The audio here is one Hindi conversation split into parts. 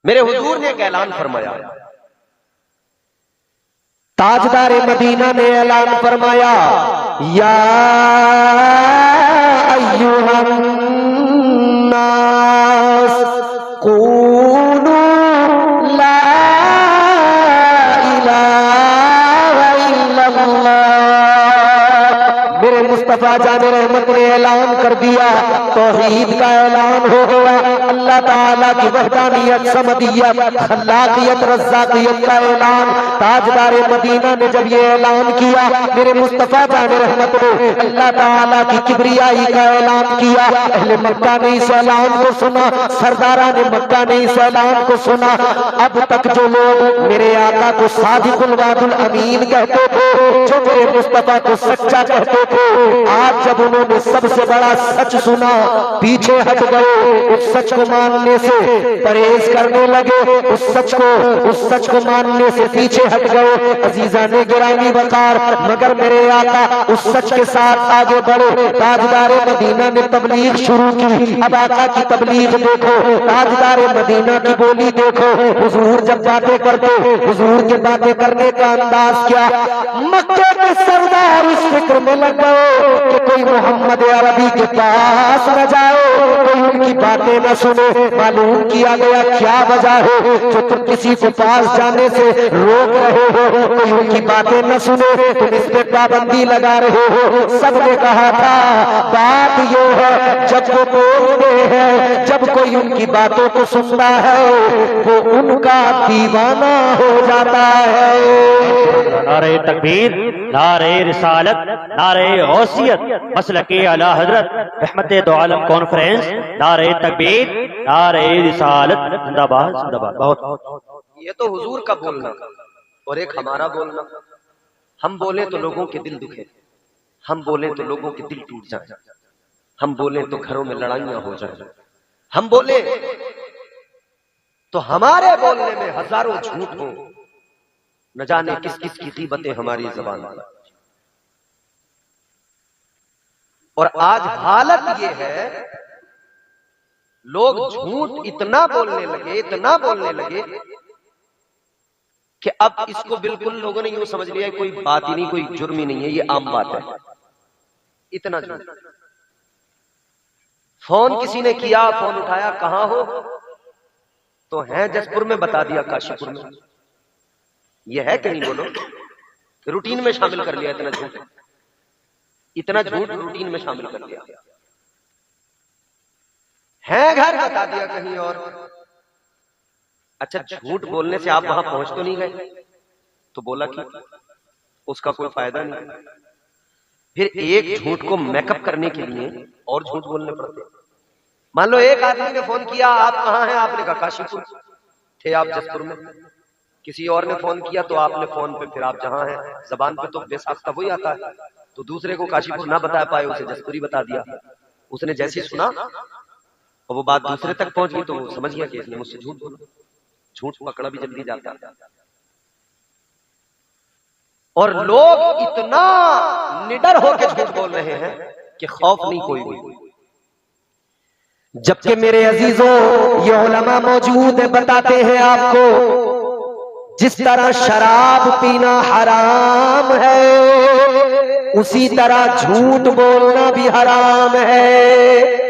मेरे हुजूर ने एक ऐलान फरमाया, ताजदारे मदीना ने ऐलान फरमाया, या अय्युहन नास कूलू ला इलाहा इल्लल्लाह। मेरे मुस्तफा जाने रहमत ने ऐलान कर दिया, तौहीद का ऐलान हो गया, अल्लाह ताला की वहदानियत, समदियत, खल्लाकियत, रज़्ज़ाकियत का ऐलान। ताजदारे मदीना ने जब ये ऐलान किया, मेरे मुस्तफा जाने रहमत ने अल्लाह ताला की किबरियाई का ऐलान किया। अहले मक्का ने इस ऐलान को सुना, सरदारा ने मक्का ने इस ऐलान को सुना। अब तक जो लोग मेरे आका को सादिकुल वादुल अमीन कहते थे, जो मेरे मुस्तफा को सच्चा कहते थे, आज जब उन्होंने सबसे बड़ा सच सुना, पीछे हट गए, उस सच को मानने से परहेज करने लगे, उस सच को मानने से पीछे हट गए। अजीजा ने गिरामी वकार, मगर मेरे आका उस सच के साथ आगे बढ़े। ताजदारे मदीना ने तबलीग शुरू की। अब आका की तबलीग देखो, ताजदारे मदीना की बोली देखो। हुजूर जब बातें करते, हुजूर के बातें करने का अंदाज क्या, मक्के के सरदार इस फिक्र में लग गए कि कोई मोहम्मद अरबी के पास न जाए, कोई उनकी बातें न सुने। मालूम किया गया क्या वजह है जो तुम किसी को पास जाने से रोक रहे हो, कोई उनकी बातें न सुने, तुम इस पे पाबंदी लगा रहे हो। सबने कहा था बात ये है, जब वो बोलते हैं, जब कोई उनकी बातों को सुनता है, वो उनका दीवाना हो जाता है। नारे तकबीर, नारे रिसालत, नारे गौसियत, मसलके आला हजरत रहमत दो आलम कॉन्फ्रेंस, नारे तकबीर, नारे रिसालत, जिंदाबाद जिंदाबाद। बहुत ये तो हुजूर का बोलना और एक हमारा बोलना। हम बोले तो लोगों के दिल दुखे, हम बोले तो लोगों के दिल टूट जाए, हम बोले तो घरों में लड़ाइयां हो जाए, हम बोले तो हमारे बोलने में हजारों झूठ हो, न जाने किस किस की ग़ीबतें हमारी ज़बान पर। और आज हालत ये है, लोग झूठ इतना बोलने लगे, इतना बोलने लगे कि अब इसको बिल्कुल लोगों ने यूं समझ लिया कोई बात ही नहीं, कोई जुर्म ही नहीं है, ये आम बात है। इतना झूठ। फोन किसी ने किया, फोन उठाया, कहां हो, तो है जसपुर में, बता दिया काशीपुर में। यह है कि नहीं, बोलो। रूटीन में शामिल कर लिया इतना झूठ, इतना झूठ रूटीन में शामिल कर लिया। है घर, बता दिया कहीं और। अच्छा, झूठ बोलने से आप वहां पहुंच तो नहीं गए, तो बोला कि उसका कोई फायदा नहीं। फिर एक झूठ को मेकअप करने के लिए और झूठ बोलने पड़ते। मान लो एक आदमी ने फोन किया, आप कहां हैं, आपने कहा काशीपुर, थे आप जसपुर में। किसी और ने फोन किया तो आपने फोन पे फिर आप जहां हैं, जबान पे तो बेसाख्ता वही आता है, तो दूसरे को काशीपुर ना बता पाए, उसे जसपुरी बता दिया। उसने जैसे ही सुना और वो बात दूसरे तक पहुंच गई, तो वो समझ गया कि इसने मुझसे झूठ बोला। झूठ पकड़ा भी जल्दी जाता है। और लोग इतना निडर होकर झूठ बोल रहे हैं कि खौफ नहीं कोई भी। जबकि मेरे अजीजों, ये उलमा मौजूद है, बताते हैं आपको, जिस तरह शराब पीना हराम है, उसी तरह झूठ बोलना भी हराम है।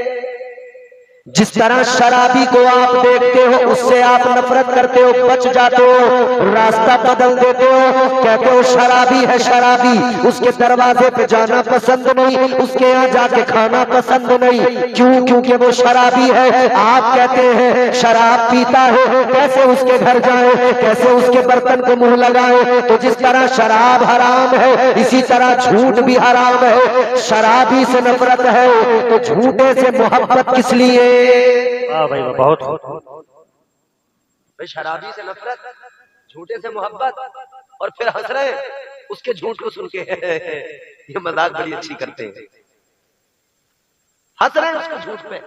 जिस तरह शराबी को आप देखते हो, उससे आप नफरत करते हो, बच जाते हो, रास्ता बदल देते हो, कहते हो शराबी है शराबी, उसके दरवाजे पे जाना पसंद नहीं, उसके यहाँ जाके खाना पसंद नहीं। क्यों? क्योंकि वो शराबी है। आप कहते हैं शराब पीता है, कैसे उसके घर जाए, कैसे उसके बर्तन को मुंह लगाए। तो जिस तरह शराब हराम है, इसी तरह झूठ भी हराम है। शराबी से नफरत है तो झूठे से मोहब्बत किस लिए? भाई बहुत। भाई शराबी से नफरत, झूठे से मोहब्बत, और फिर हंस रहे उसके झूठ को सुन के। ये मजाक बड़ी अच्छी करते हैं, हंस रहे हैं उसके झूठ पे।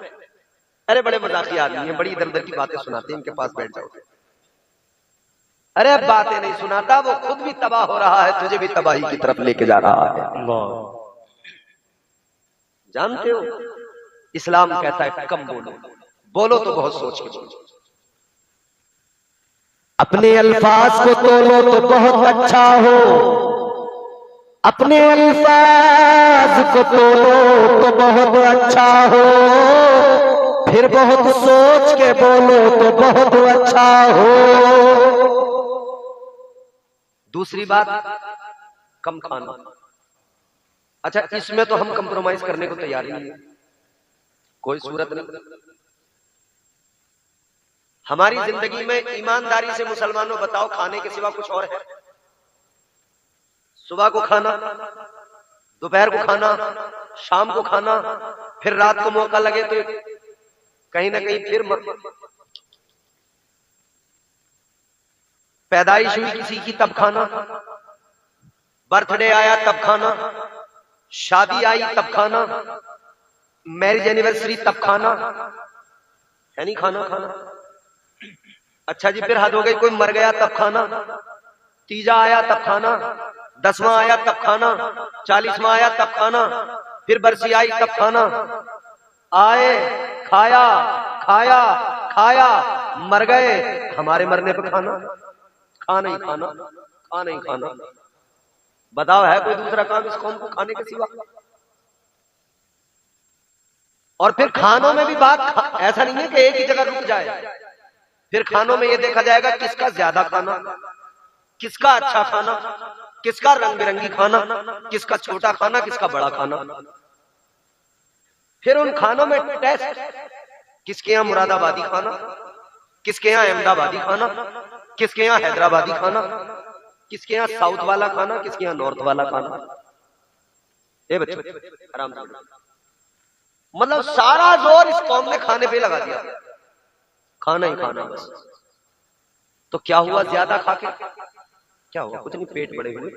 अरे बड़े मजाकी आदमी है, बड़ी इधर उधर की बातें सुनाते हैं, इनके पास बैठ जाओ। अरे बातें नहीं सुनाता, वो खुद भी तबाह हो रहा है, तुझे भी तबाही की तरफ लेके जा रहा है। जानते हो, इस्लाम कहता है कम बोलो, बोलो तो बहुत सोच के बोलो। अपने अल्फाज को तोलो तो बहुत अच्छा हो, अपने अल्फाज को तोलो तो बहुत अच्छा हो, फिर बहुत सोच के बोलो तो बहुत अच्छा हो। दूसरी बात, कम खाना। अच्छा, इसमें तो हम कंप्रोमाइज करने को तैयार ही नहीं है, कोई सूरत नहीं। हमारी जिंदगी में ईमानदारी से मुसलमानों बताओ, खाने के सिवा कुछ और है? सुबह को खाना, दोपहर को खाना, शाम को खाना, फिर रात को मौका लगे तो कहीं ना कहीं फिर पैदाइश हुई किसी की तब खाना, बर्थडे आया तब खाना, शादी आई तब खाना, मैरिज एनिवर्सरी तब खाना, है नहीं खाना खाना। अच्छा जी, फिर हद हो गई, कोई मर गया तब खाना, तीजा आया तब खाना, 10वां आया तब खाना, 40वां आया तब खाना, फिर बरसी आई तब खाना। आए, खाया खाया खाया, मर गए, हमारे मरने पर खाना, खाना ही खाना, खाना ही खाना। बताओ, है कोई दूसरा काम इस कौम को खाने के सिवा? और फिर खानों में भी बात ऐसा नहीं है कि एक ही जगह रुक जाए, फिर खानों में यह देखा जाएगा किसका ज्यादा खाना, किसका अच्छा खाना, किसका रंग बिरंगी खाना, किसका छोटा खाना, किसका बड़ा खाना। फिर उन खानों में टेस्ट, किसके यहां मुरादाबादी खाना, किसके यहां अहमदाबादी खाना, किसके यहां हैदराबादी खाना, किसके यहां साउथ वाला खाना, किसके यहां नॉर्थ वाला खाना। ए बच्चों, आराम से। मतलब सारा जोर इस कौम ने खाने पे लगा दिया, खाना ही खाना बस। तो क्या हुआ ज्यादा खा के? क्या हुआ? कुछ नहीं, पेट बड़े हुए।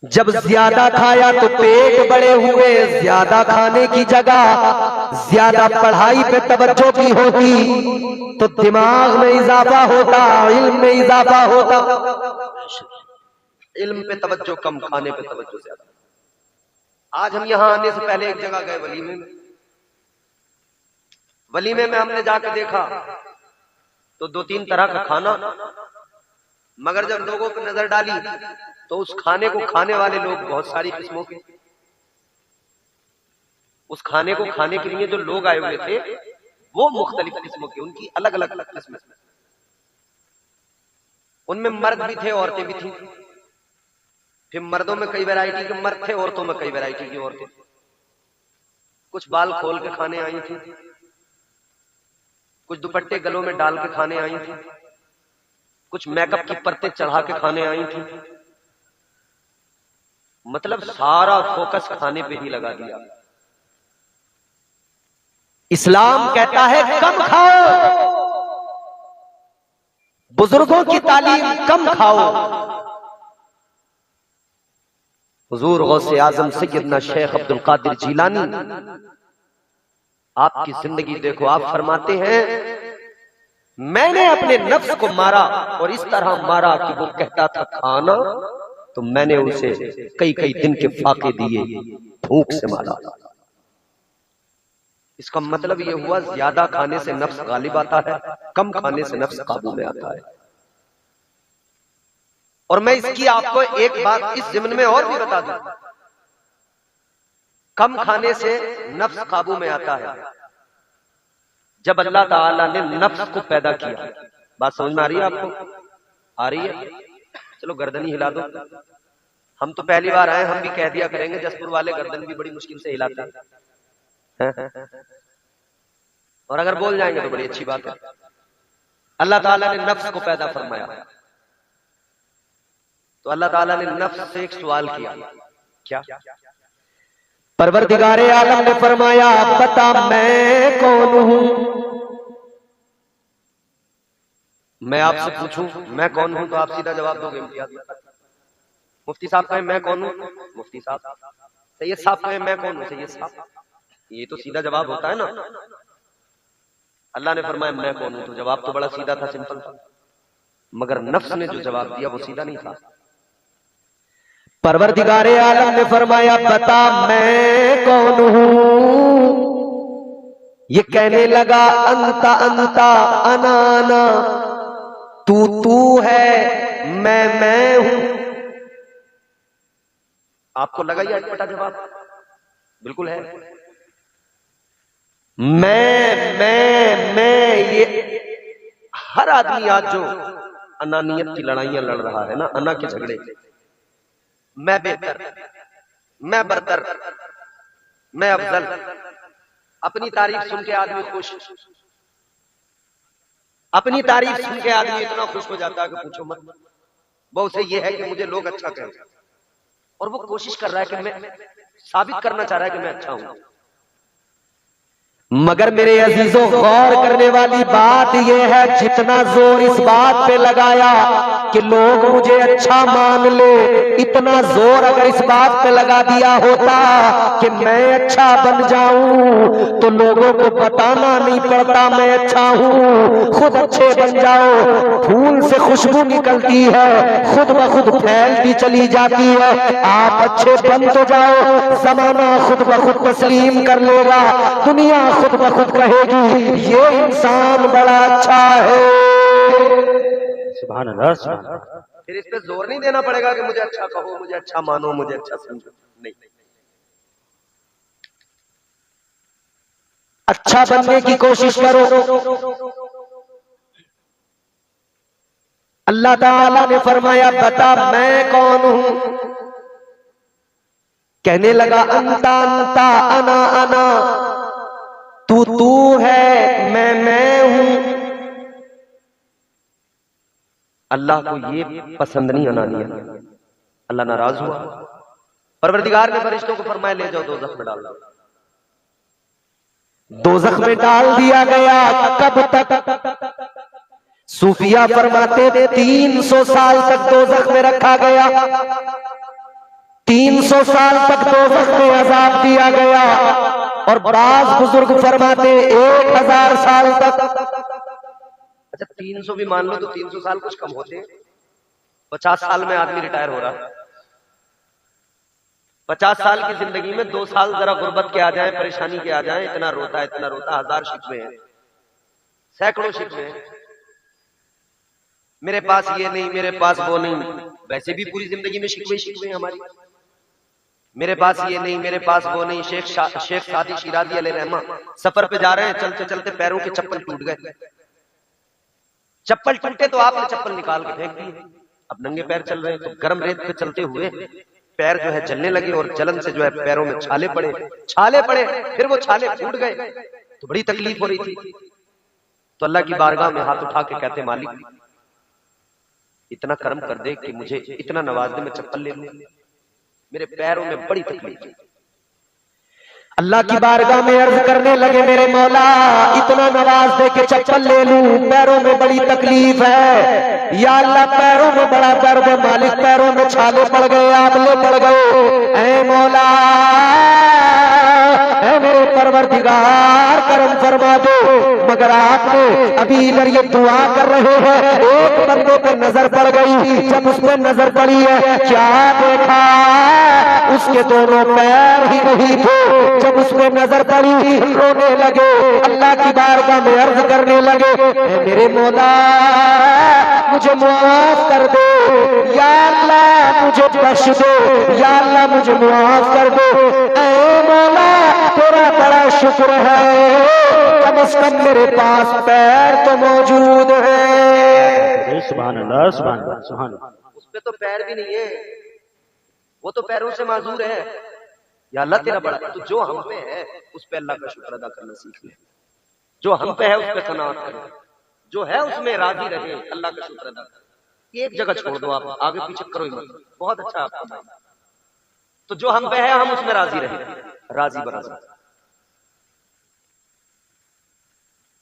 जब ज्यादा खाया तो पेट बड़े हुए, ज्यादा खाने की जगह ज्यादा पढ़ाई पे तवज्जो की होती तो दिमाग में इजाफा होता, इल्म में इजाफा होता। इल्म पे तवज्जो कम, खाने पे तवज्जो ज्यादा। आज हम यहां आने से पहले एक जगह गए वलीमे में। वलीमे में हमने जाकर देखा तो 2-3 तरह का खाना, मगर जब लोगों पर नजर डाली तो उस खाने को खाने वाले लोग बहुत सारी किस्मों के, उस खाने को खाने के लिए जो लोग आए हुए थे वो मुख्तलिफ किस्मों के, उनकी अलग अलग किस्में। उनमें मर्द भी थे, औरतें भी थी। फिर मर्दों में कई वैरायटी के मर्द थे, औरतों में कई वैरायटी की औरतें। कुछ बाल खोल के खाने आई थी, कुछ दुपट्टे गलों में डाल के खाने आई थी, कुछ मेकअप की परतें चढ़ा के खाने आई थी। मतलब सारा फोकस खाने पे ही लगा दिया। इस्लाम कहता है कम खाओ, बुजुर्गों की तालीम कम खाओ। हुजूर गौसे आजम सैयदना शेख अब्दुल कादिर जीलानी, आपकी जिंदगी देखो, आप फरमाते हैं मैंने अपने नफ्स को मारा और इस तरह मारा कि वो कहता था खाना तो मैंने उसे कई कई दिन के फाके दिए, भूख से मारा। इसका मतलब ये हुआ ज्यादा खाने से नफ्स गालिब आता है, कम खाने से नफ्स काबू में आता है। और मैं इसकी आपको एक बात इस ज़िम्न में और भी बता दूं, कम खाने से नफ्स काबू में आता है जब अल्लाह ताला ने नफ्स को पैदा किया। बात समझ में आ रही है आपको? आ रही है? चलो गर्दन ही हिला दो। हम तो पहली बार आए, हम भी कह दिया करेंगे, जसपुर वाले गर्दन भी बड़ी मुश्किल से हिलाते हैं। और अगर बोल जाएंगे तो बड़ी अच्छी बात है। अल्लाह ताला ने नफ्स को पैदा फरमाया तो अल्लाह ताला ने नफ्स से एक सवाल किया, क्या? परवरदिगारे आलम ने फरमाया बता मैं कौन हूं? मैं आपसे पूछूं मैं कौन हूं तो आप सीधा जवाब दोगे? मुफ्ती साहब कहें मैं कौन हूं, मुफ्ती साहब। सैयद साहब कहें मैं कौन हूं, सैयद साहब। ये तो सीधा जवाब होता है ना। अल्लाह ने फरमाया मैं कौन हूं, तो जवाब तो बड़ा सीधा था, सिंपल था। मगर नफ्स ने जो जवाब दिया वो सीधा नहीं था। परवरदिगारे आलम ने फरमाया बता मैं कौन हूं? ये कहने लगा अंता अंता अना अना, तू है मैं हूं। आपको लगा ये अटपटा जवाब? बिल्कुल है। मैं ये हर आदमी आज जो अनानियत की लड़ाइयां लड़ रहा है ना, अना के झगड़े, मैं बेहतर, मैं बरतर, मैं अफजल, अपनी तारीफ सुन के आदमी खुश, अपनी तारीफ सुन के आदमी इतना खुश हो जाता है कि पूछो मत। वो उसे ये है कि मुझे लोग अच्छा कहें, और वो कोशिश कर रहा है कि मैं साबित करना चाह रहा है कि मैं अच्छा हूं। मगर मेरे अजीजों, गौर करने वाली बात यह है, जितना जोर इस बात पे लगाया कि लोग मुझे अच्छा मान ले, इतना जोर अगर इस बात पे लगा दिया होता कि मैं अच्छा बन जाऊं, तो लोगों को बताना नहीं पड़ता मैं अच्छा हूं। खुद अच्छे बन जाओ, फूल से खुशबू निकलती है, खुद ब खुद फैलती चली जाती है। आप अच्छे बन तो जाओ, जमाना खुद ब खुद तस्लीम कर लेगा, दुनिया खुद ब खुद कहेगी ये इंसान बड़ा अच्छा है। सुभान अल्लाह, सुभान अल्लाह। फिर इस पे जोर नहीं देना पड़ेगा कि मुझे अच्छा कहो, मुझे अच्छा मानो, मुझे अच्छा समझो, नहीं। अच्छा बनने की कोशिश करो। अल्लाह ताला ने फरमाया बता मैं कौन हूं। कहने लगा अंता अंता अना अना, तू है मैं हूं। अल्लाह को ये पसंद नहीं अनानियत, अल्लाह नाराज हुआ। परवरदिगार ने फरिश्तों को फरमाया ले जाओ दोज़ख में डाल दो। दोज़ख में डाल दिया गया। कब तक? सूफिया फरमाते थे 300 साल तक दोज़ख में रखा गया, 300 साल तक दोज़ख में अज़ाब दिया गया। और बाज़ बुजुर्ग फरमाते 1000 साल तक। अच्छा 300 भी मान लो तो 300 साल कुछ कम होते हैं। 50 साल में आदमी रिटायर हो रहा है। 50 साल की जिंदगी में 2 साल जरा गुर्बत के आ जाए, परेशानी के आ जाए, इतना रोता, हजार शिकवे हैं, सैकड़ों शिकवे हैं। मेरे पास ये नहीं, मेरे पास वो नहीं। वैसे भी पूरी जिंदगी में शिकवे हैं हमारी। मेरे पास ये नहीं, मेरे पास वो नहीं। शेख सादी शिराजी अलैहि रहमा सफर पे जा रहे हैं, चलते चलते पैरों के चप्पल टूट गए। चप्पल टूटे तो आपने चप्पल निकाल के फेंक दी। अब नंगे पैर चल रहे हैं, तो गर्म रेत पे चलते हुए पैर जो है जलने लगे, और जलन से जो है पैरों में छाले पड़े। फिर वो छाले फूट गए, तो बड़ी तकलीफ हो रही थी। तो अल्लाह की बारगाह में हाथ उठा के कहते मालिक इतना कर्म कर दे कि मुझे इतना नवाज दे, मैं चप्पल ले लूं, मेरे पैरों में बड़ी तकलीफ है। अल्लाह की बारगाह में अर्ज करने लगे मेरे मौला इतना नवाज दे के चप्पल ले लूं, पैरों में बड़ी तकलीफ है। या अल्लाह पैरों में बड़ा दर्द है मालिक, पैरों में छाले पड़ गए, आंवले पड़ गए। ऐ मौला, ऐ मेरे परवरदिगार करम फरमा दो। मगर आपने अभी इधर ये दुआ कर रहे हैं, एक बंदे पे नजर पड़ गई। जब उस पर नजर पड़ी है क्या देखा? उसके दोनों पैर ही नहीं थे। जब उसमें नजर पड़ी रोने लगे, अल्लाह की बारगाह में अर्ज करने लगे मेरे मौला मुझे माफ कर दो, या अल्लाह मुझे बख्श दो, या अल्लाह मुझे माफ कर दो। ऐ मौला तेरा बड़ा शुक्र है, कम से कम मेरे पास पैर तो मौजूद है। सुभान अल्लाह, सुभान अल्लाह, सुभान अल्लाह। उस पे तो पैर भी नहीं है, वो तो पैरों से माजूर है। या अल्लाह तेरा बड़ा, तो जो हम पे है उस पे अल्लाह का शुक्र अदा करना सीख ले। जो हम पे है उस पे कनाअत करें, जो है उसमें राजी रहे, अल्लाह का शुक्र अदा करें। एक जगह छोड़ दो, आप आगे पीछे करो ही मत, बहुत अच्छा आपका भाई। तो जो हम पे है हम उसमें राजी रहे, राजी बराजी।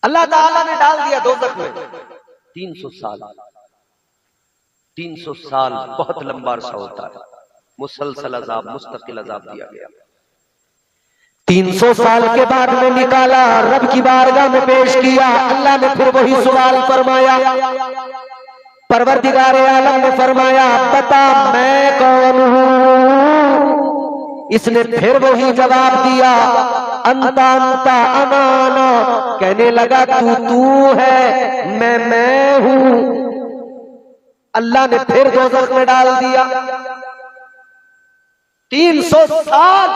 अल्लाह ताला ने डाल दिया दोज़ख में 300 साल। 300 साल बहुत लंबा अरसा होता है। मुसलसल अजाब, मुस्तकिल अजाब दिया गया। 300 साल के बाद में निकाला, रब की बारगाह में पेश किया। अल्लाह ने फिर वही सवाल फरमाया, परवरदिगार आलम ने फरमाया बता मैं कौन हूं। इसने फिर वही जवाब दिया, अंता अंता अनाना, कहने लगा तू है, मैं हूं। अल्लाह ने फिर दोज़ख में डाल दिया। 300 साल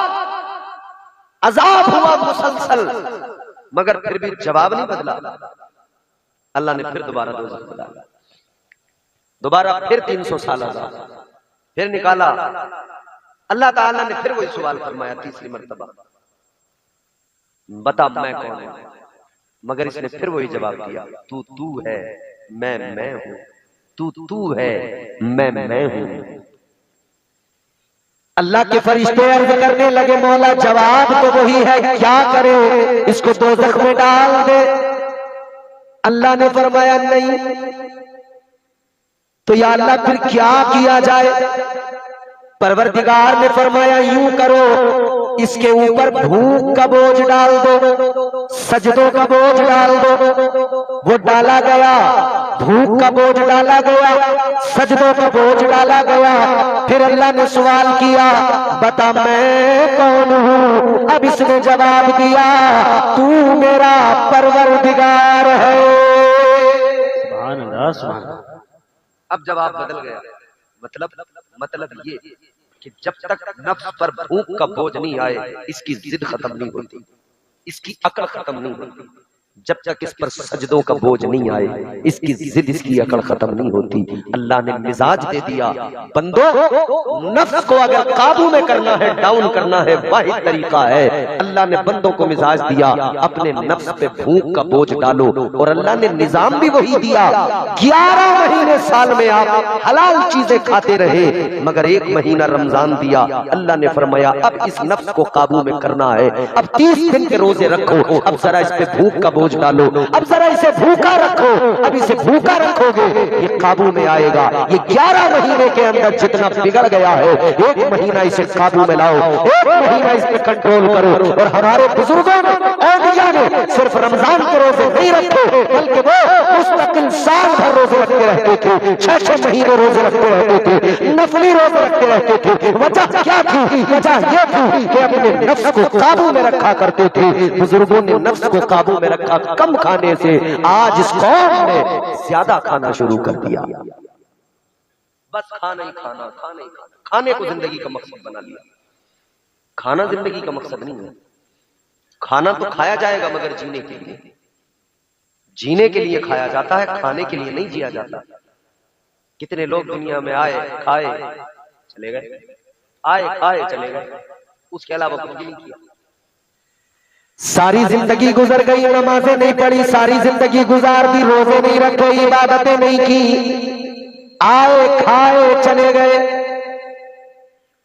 अजाब हुआ मुसलसल, मगर फिर भी जवाब नहीं बदला। अल्लाह ने फिर दोबारा दोज़ख में डाला, दोबारा फिर 300 साल अजाब, फिर निकाला। अल्लाह ताला ने फिर वही सवाल फरमाया तीसरी मर्तबा, बता मैं कौन हूं। मगर इसने फिर वही जवाब दिया, तू है, मैं हूं। तू है, मैं हूं। अल्लाह के फरिश्ते अर्ज करने लगे, मौला जवाब तो वही है, क्या करे, इसको दोज़ख में डाल दे। अल्लाह ने फरमाया नहीं। तो या अल्लाह फिर क्या किया जाए? परवरदिगार ने फरमाया यूं करो, इसके ऊपर भूख का बोझ डाल दो, सजदों का बोझ डाल दो। वो डाला गया, भूख का बोझ डाला गया, सजदों का बोझ डाला गया। फिर अल्लाह ने सवाल किया, बता मैं कौन हूं? अब इसने जवाब दिया, तू मेरा परवरदिगार है। सुभान अल्लाह, सुभान अल्लाह। अब जवाब बदल गया। मतलब ये कि जब तक नफ्स पर भूख का बोझ नहीं आए, इसकी जिद खत्म नहीं होती, इसकी अकल खत्म नहीं होती। जब तक इस पर सजदों का बोझ नहीं आए, इसकी जिद, इसकी अकल खत्म नहीं होती। अल्लाह ने मिजाज दे दिया, बंदो नफ्स को अगर काबू में करना है, डाउन करना है, वाहिद तरीका है। अल्लाह ने बंदों को मिजाज दिया, अपने नफ्स पे भूख का बोझ डालो। और अल्लाह ने निजाम भी वही दिया। 11 महीने साल में आप हलाल चीजें खाते रहे, मगर 1 महीना रमजान दिया। अल्लाह ने फरमाया अब इस नफ्स को काबू में करना है, अब 30 दिन के रोजे रखो, अब जरा इस पे भूख का बोझ डालो, अब जरा इसे भूखा रखो। अब इसे भूखा रखोगे, ये काबू में आएगा। ये 11 महीने के अंदर जितना बिगड़ गया है, 1 महीना इसे काबू में लाओ, 1 महीना इस पे कंट्रोल करो। और हमारे बुजुर्गों ने, औलिया ने सिर्फ रमजान के रोजे नहीं रखे, बल्कि वो मुस्तकिल साल भर रोजे रखते रहते थे, 6-6 महीने रोजे रखते रहते थे, नफली रोजे रखते रहते थे। वजह क्या थी? वजह ये थी कि अपने नफ्स को काबू में रखा करते थे। बुजुर्गों ने नफ्स को काबू में रखा, कम खाने से आज इस कौम ने ज्यादा खाना शुरू कर दिया। बस खाना ही खाना, खाना ही खाना, खाने को जिंदगी का मकसद बना लिया। खाना जिंदगी का मकसद नहीं है। खाना तो खाया जाएगा, मगर जीने के लिए, जीने के लिए खाया जाता है, खाने के लिए नहीं जिया जाता। कितने लोग दुनिया में आए, खाए, चले गए, आए, खाए, चले गए, उसके अलावा कुछ भी नहीं किया। सारी जिंदगी गुजर गई, नमाजें नहीं पढ़ी, सारी जिंदगी गुजार दी, रोजे नहीं रखे, इबादतें नहीं की, आए, खाए, चले गए,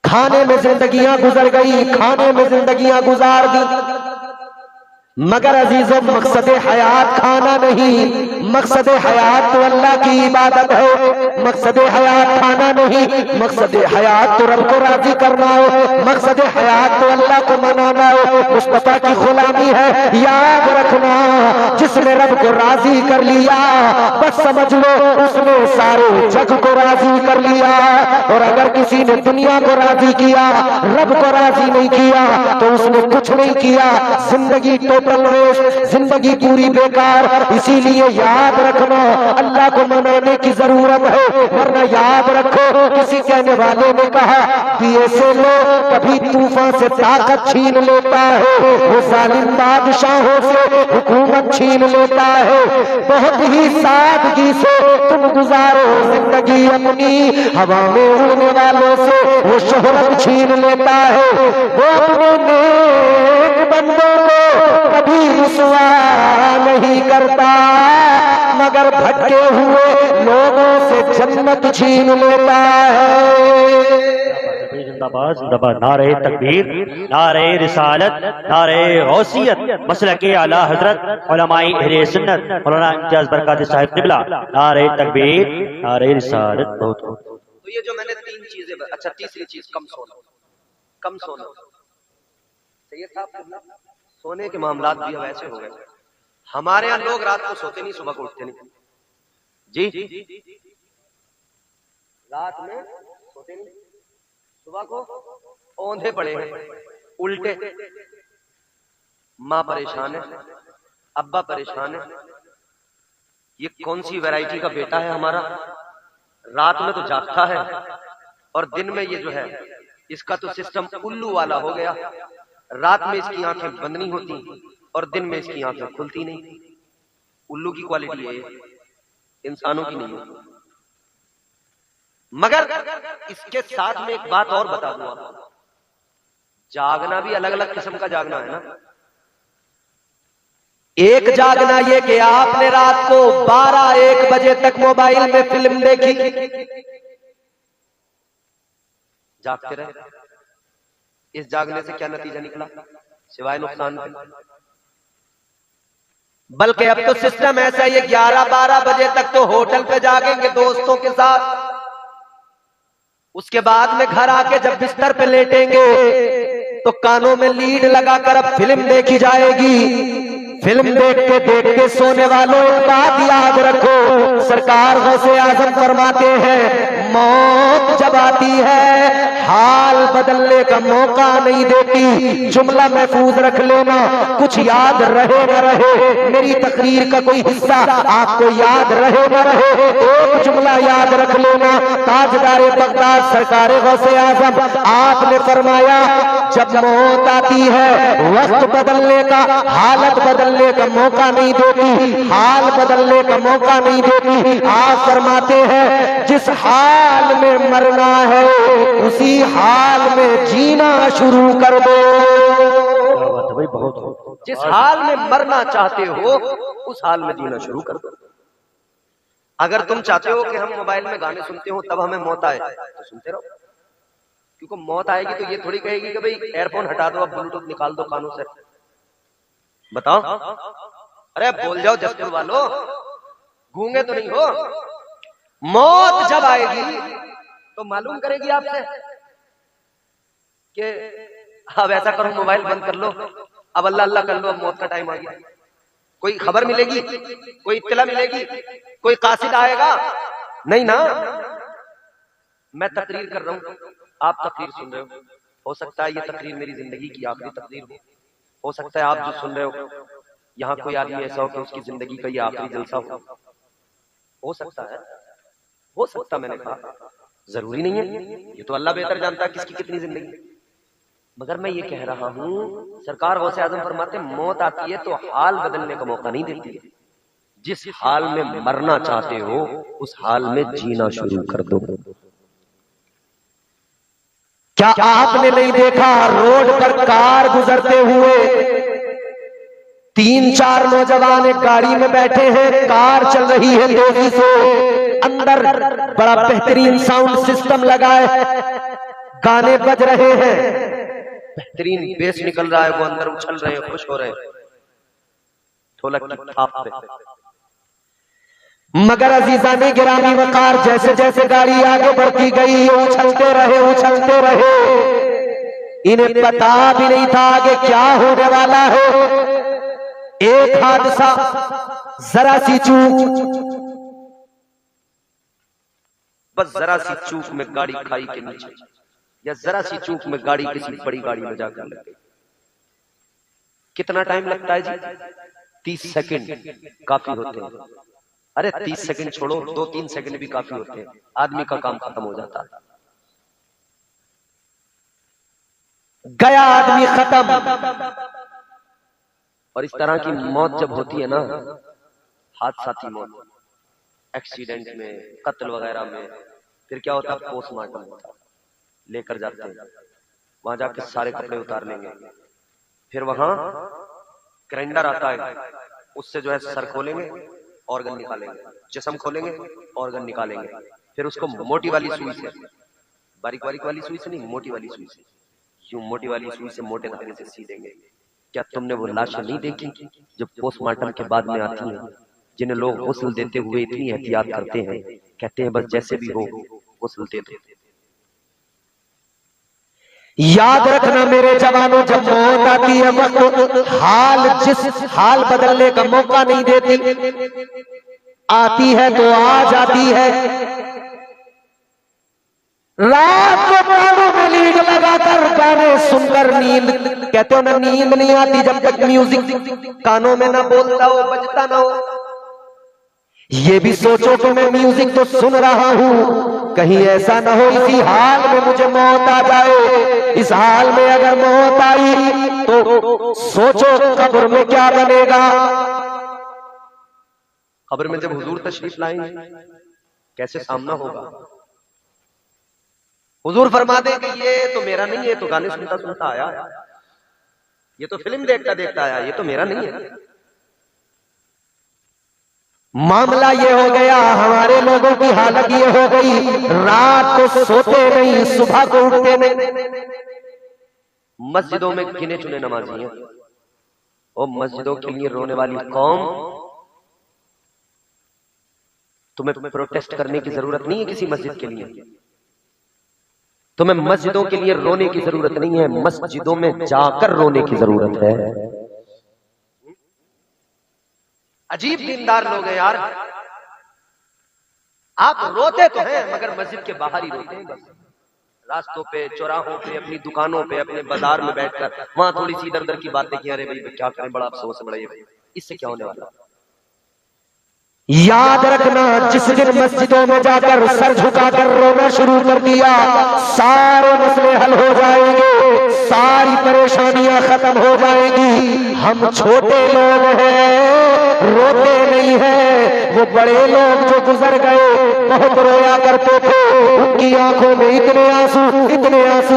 खाने में जिंदगियां गुजर गई, खाने में जिंदगियां गुजार दी। मगर अजीजों, मकसद हयात खाना नहीं, मकसद हयात तो अल्लाह की इबादत है। मकसद हयात खाना नहीं, मकसद हयात तो रब को राजी करना है, मकसद हयात तो अल्लाह को मनाना है, मुस्तफा की गुलामी है। याद रखना, जिसने रब को राजी कर लिया, बस समझ लो उसने सारे जग को राजी कर लिया। और अगर किसी ने दुनिया को राजी किया, रब को राजी नहीं किया, तो उसने कुछ नहीं किया। जिंदगी टोटल वेस्ट, जिंदगी पूरी बेकार। इसीलिए याद रखना, अल्लाह को मनाने की जरूरत है, वरना याद रखो, किसी कहने वाले ने कहा पिए से लो, कभी तूफान से ताकत छीन लेता है, वो जालिम बादशाहों से हुकूमत छीन लेता है। बहुत ही सादगी से तुम गुजारो जिंदगी अपनी, हवा में उड़ने वालों से वो शोहरत छीन लेता है। वो अपने नेक बंदों को कभी रुसवा नहीं करता, मगर भटके हुए लोगों से जन्नत छीन लेता है। जिंदाबाद, जिंदाबाद। नारे तकबीर, नारे रिसालत, नारे गौसियत, मसलके आला हजरत उलमाए अहले सुन्नत मौलाना इम्तियाज बरकाती साहिब क़िबला। नारे तकबीर, नारे रिसालत। बहुत तो ये जो मैंने 3 चीजें, अच्छा तीसरी चीज कम सोना, कम सोना। सही है साहब, सोने के मामलात भी अब ऐसे हो गए, हमारे यहाँ लोग रात को सोते नहीं, सुबह को उठते नहीं। जी, रात में सोते नहीं, सुबह को औंधे पड़े हैं, उल्टे। माँ परेशान है, अब्बा परेशान है। ये कौन सी वैरायटी का बेटा है हमारा? रात में तो जागता है और दिन में ये जो है इसका तो सिस्टम उल्लू वाला हो गया। रात में इसकी आंखें बंद नहीं होती और दिन में इसकी आंखें खुलती नहीं। उल्लू की क्वालिटी है, इंसानों की नहीं है। मगर इसके साथ में एक बात और बता दूं आपको, जागना भी अलग अलग किस्म का जागना है ना। एक जागना ये कि आपने रात को 12-1 बजे तक मोबाइल में फिल्म देखी, जागते रहे। इस जागने से क्या नतीजा निकला सिवाय नुकसान के? बल्कि अब तो सिस्टम ऐसा है, 11-12 बजे तक तो होटल पे जागेंगे दोस्तों के साथ। उसके बाद में घर आके जब बिस्तर पे लेटेंगे तो कानों में लीड लगाकर अब फिल्म देखी जाएगी। फिल्म देखते सोने वालों, एक बात याद रखो, सरकार गौसे आजम फरमाते हैं मौत जब आती है हाल बदलने का मौका नहीं देती। जुमला महफूज रख लेना, कुछ याद रहे न रहे, मेरी तकरीर का कोई हिस्सा आपको याद रहे न रहे, एक जुमला याद रख लेना। ताजदार बगदाद सरकार गौसे आजम आपने फरमाया जब मौत आती है वक्त बदलने का, हालत बदलने का मौका नहीं देती, हाल बदलने का मौका नहीं देती। आप फरमाते हैं जिस हाल में मरना है उसी हाल में जीना शुरू कर दो। भाई बहुत। जिस हाल में मरना चाहते हो उस हाल में जीना शुरू कर दो। अगर तुम चाहते हो कि हम मोबाइल में गाने सुनते हो तब हमें मौत आए तो सुनते रहो, क्योंकि मौत आएगी तो ये थोड़ी कहेगी कि भाई एयरफोन हटा दो, अब ब्लूटूथ निकाल दो कानों से। बताओ, अरे बोल जाओ जसपुर वालों, गूंगे तो नहीं हो। मौत जब आएगी तो मालूम करेगी आपसे कि अब ऐसा करो मोबाइल बंद कर लो, अब अल्लाह अल्लाह कर लो, अब मौत का टाइम आ गया। कोई खबर मिलेगी, कोई इत्तला मिलेगी, कोई कासिद आएगा? नहीं ना। मैं तकरीर कर रहा हूं, आप तकरीर सुन रहे हो सकता है ये तकरीर मेरी जिंदगी की आखिरी तकरीर हो सकता है आप जो सुन रहे हो यहाँ कोई आदमी ऐसा हो कि उसकी जिंदगी का ये आखिरी जलसा हो सकता है, हो सकता। मैंने कहा जरूरी नहीं है, ये तो अल्लाह बेहतर जानता है किसकी कितनी जिंदगी। मगर मैं ये कह रहा हूं, सरकार गौसे आजम फरमाते मौत आती है तो हाल बदलने का मौका नहीं देती है। जिस हाल में मरना चाहते हो उस हाल में जीना शुरू कर दो। क्या आपने नहीं देखा रोड पर कार गुजरते हुए 3-4 नौजवान एक गाड़ी में बैठे हैं, कार चल रही है तेजी से, अंदर बड़ा बेहतरीन साउंड सिस्टम लगा है, गाने बज रहे हैं, बेहतरीन बेस निकल रहा है, वो अंदर उछल रहे हैं, खुश हो रहे हैं ढोलक की थाप पे। मगर अजीजाने गिरामी वकार जैसे जैसे गाड़ी आगे बढ़ती गई उछलते रहे उछलते रहे। इन्हें पता भी नहीं था आगे क्या होने वाला है। एक हादसा, जरा सी चूक, बस जरा सी चूक में गाड़ी खाई के नीचे, या जरा सी चूक में गाड़ी किसी बड़ी गाड़ी में जाकर लग गई। कितना टाइम लगता है जी? 30 सेकंड काफी होते हैं। अरे 30 सेकंड छोड़ो, 2-3 सेकंड भी काफी होते हैं, आदमी का काम खत्म हो जाता है। गया आदमी खत्म। और इस तरह की मौत जब होती है ना, हादसाती मौत, एक्सीडेंट में, कत्ल वगैरह में, फिर क्या होता है? पोस्टमार्टम होता है, लेकर जाते हैं, वहां जाके सारे कपड़े उतार लेंगे, फिर वहां ग्राइंडर आता है, उससे जो है सर खोलेंगे, ऑर्गन निकालेंगे, जिस्म खोलेंगे, ऑर्गन निकालेंगे, फिर उसको मोटी वाली सुई से, बारीक वाली सुई से नहीं, मोटी वाली सुई से, यूं मोटी वाली सुई से मोटे धागे से सी देंगे। क्या तुमने वो लाशें नहीं देखी जो पोस्टमार्टम के बाद में आती हैं, जिन्हें लोग गुस्ल देते हुए इतनी एहतियात करते हैं, कहते हैं बस जैसे भी हो गुस्ल दे दो। याद रखना मेरे जवानों, जब मौत आती है वक्त हाल जिस हाल बदलने का मौका नहीं देती, आती है तो आ जाती है। रात को कानों में लीड लगाकर गाने सुनकर नींद, कहते हो ना नींद नहीं आती जब तक म्यूजिक कानों में ना बोलता हो, बजता ना हो। ये भी सोचो कि मैं म्यूजिक तो सुन रहा हूं, कहीं ऐसा ना हो इसी हाल में मुझे मौत आ जाए। इस हाल में अगर मौत आई तो सोचो कब्र में क्या बनेगा। कब्र में जब हुजूर तशरीफ लाएंगे कैसे सामना होगा। हुजूर फरमा दे कि ये तो मेरा नहीं है, तो गाने सुनता सुनता आया, ये तो फिल्म देखता देखता आया, ये तो मेरा नहीं है। मामला ये हो गया, हमारे लोगों की हालत ये हो गई, रात को सोते नहीं, सुबह को उठते नहीं। मस्जिदों में गिने चुने नमाजी हैं, और मस्जिदों के लिए रोने वाली कौम। तुम्हें प्रोटेस्ट करने की जरूरत नहीं है किसी मस्जिद के लिए, तुम्हें मस्जिदों के लिए रोने की जरूरत नहीं है, मस्जिदों में जाकर रोने की जरूरत है। अजीब दीनदार लोग हैं यार, आप रोते तो हैं मगर मस्जिद के बाहर ही रोते हैं बस। रास्तों पे, चौराहों पे, अपनी दुकानों पे, अपने बाजार में बैठकर वहां थोड़ी सी इधर उधर की बातें की, अरे भाई क्या करें, बड़ा अफसोस है, बड़ा ये, इससे क्या होने वाला। याद रखना, जिस दिन मस्जिदों में जाकर सर झुकाकर रोना शुरू कर दिया, सारे मसले हल हो जाएंगे, सारी परेशानियां खत्म हो जाएंगी। हम छोटे लोग हैं, रोते नहीं है, वो बड़े लोग जो गुजर गए बहुत रोया करते थे, उनकी आंखों में इतने आंसू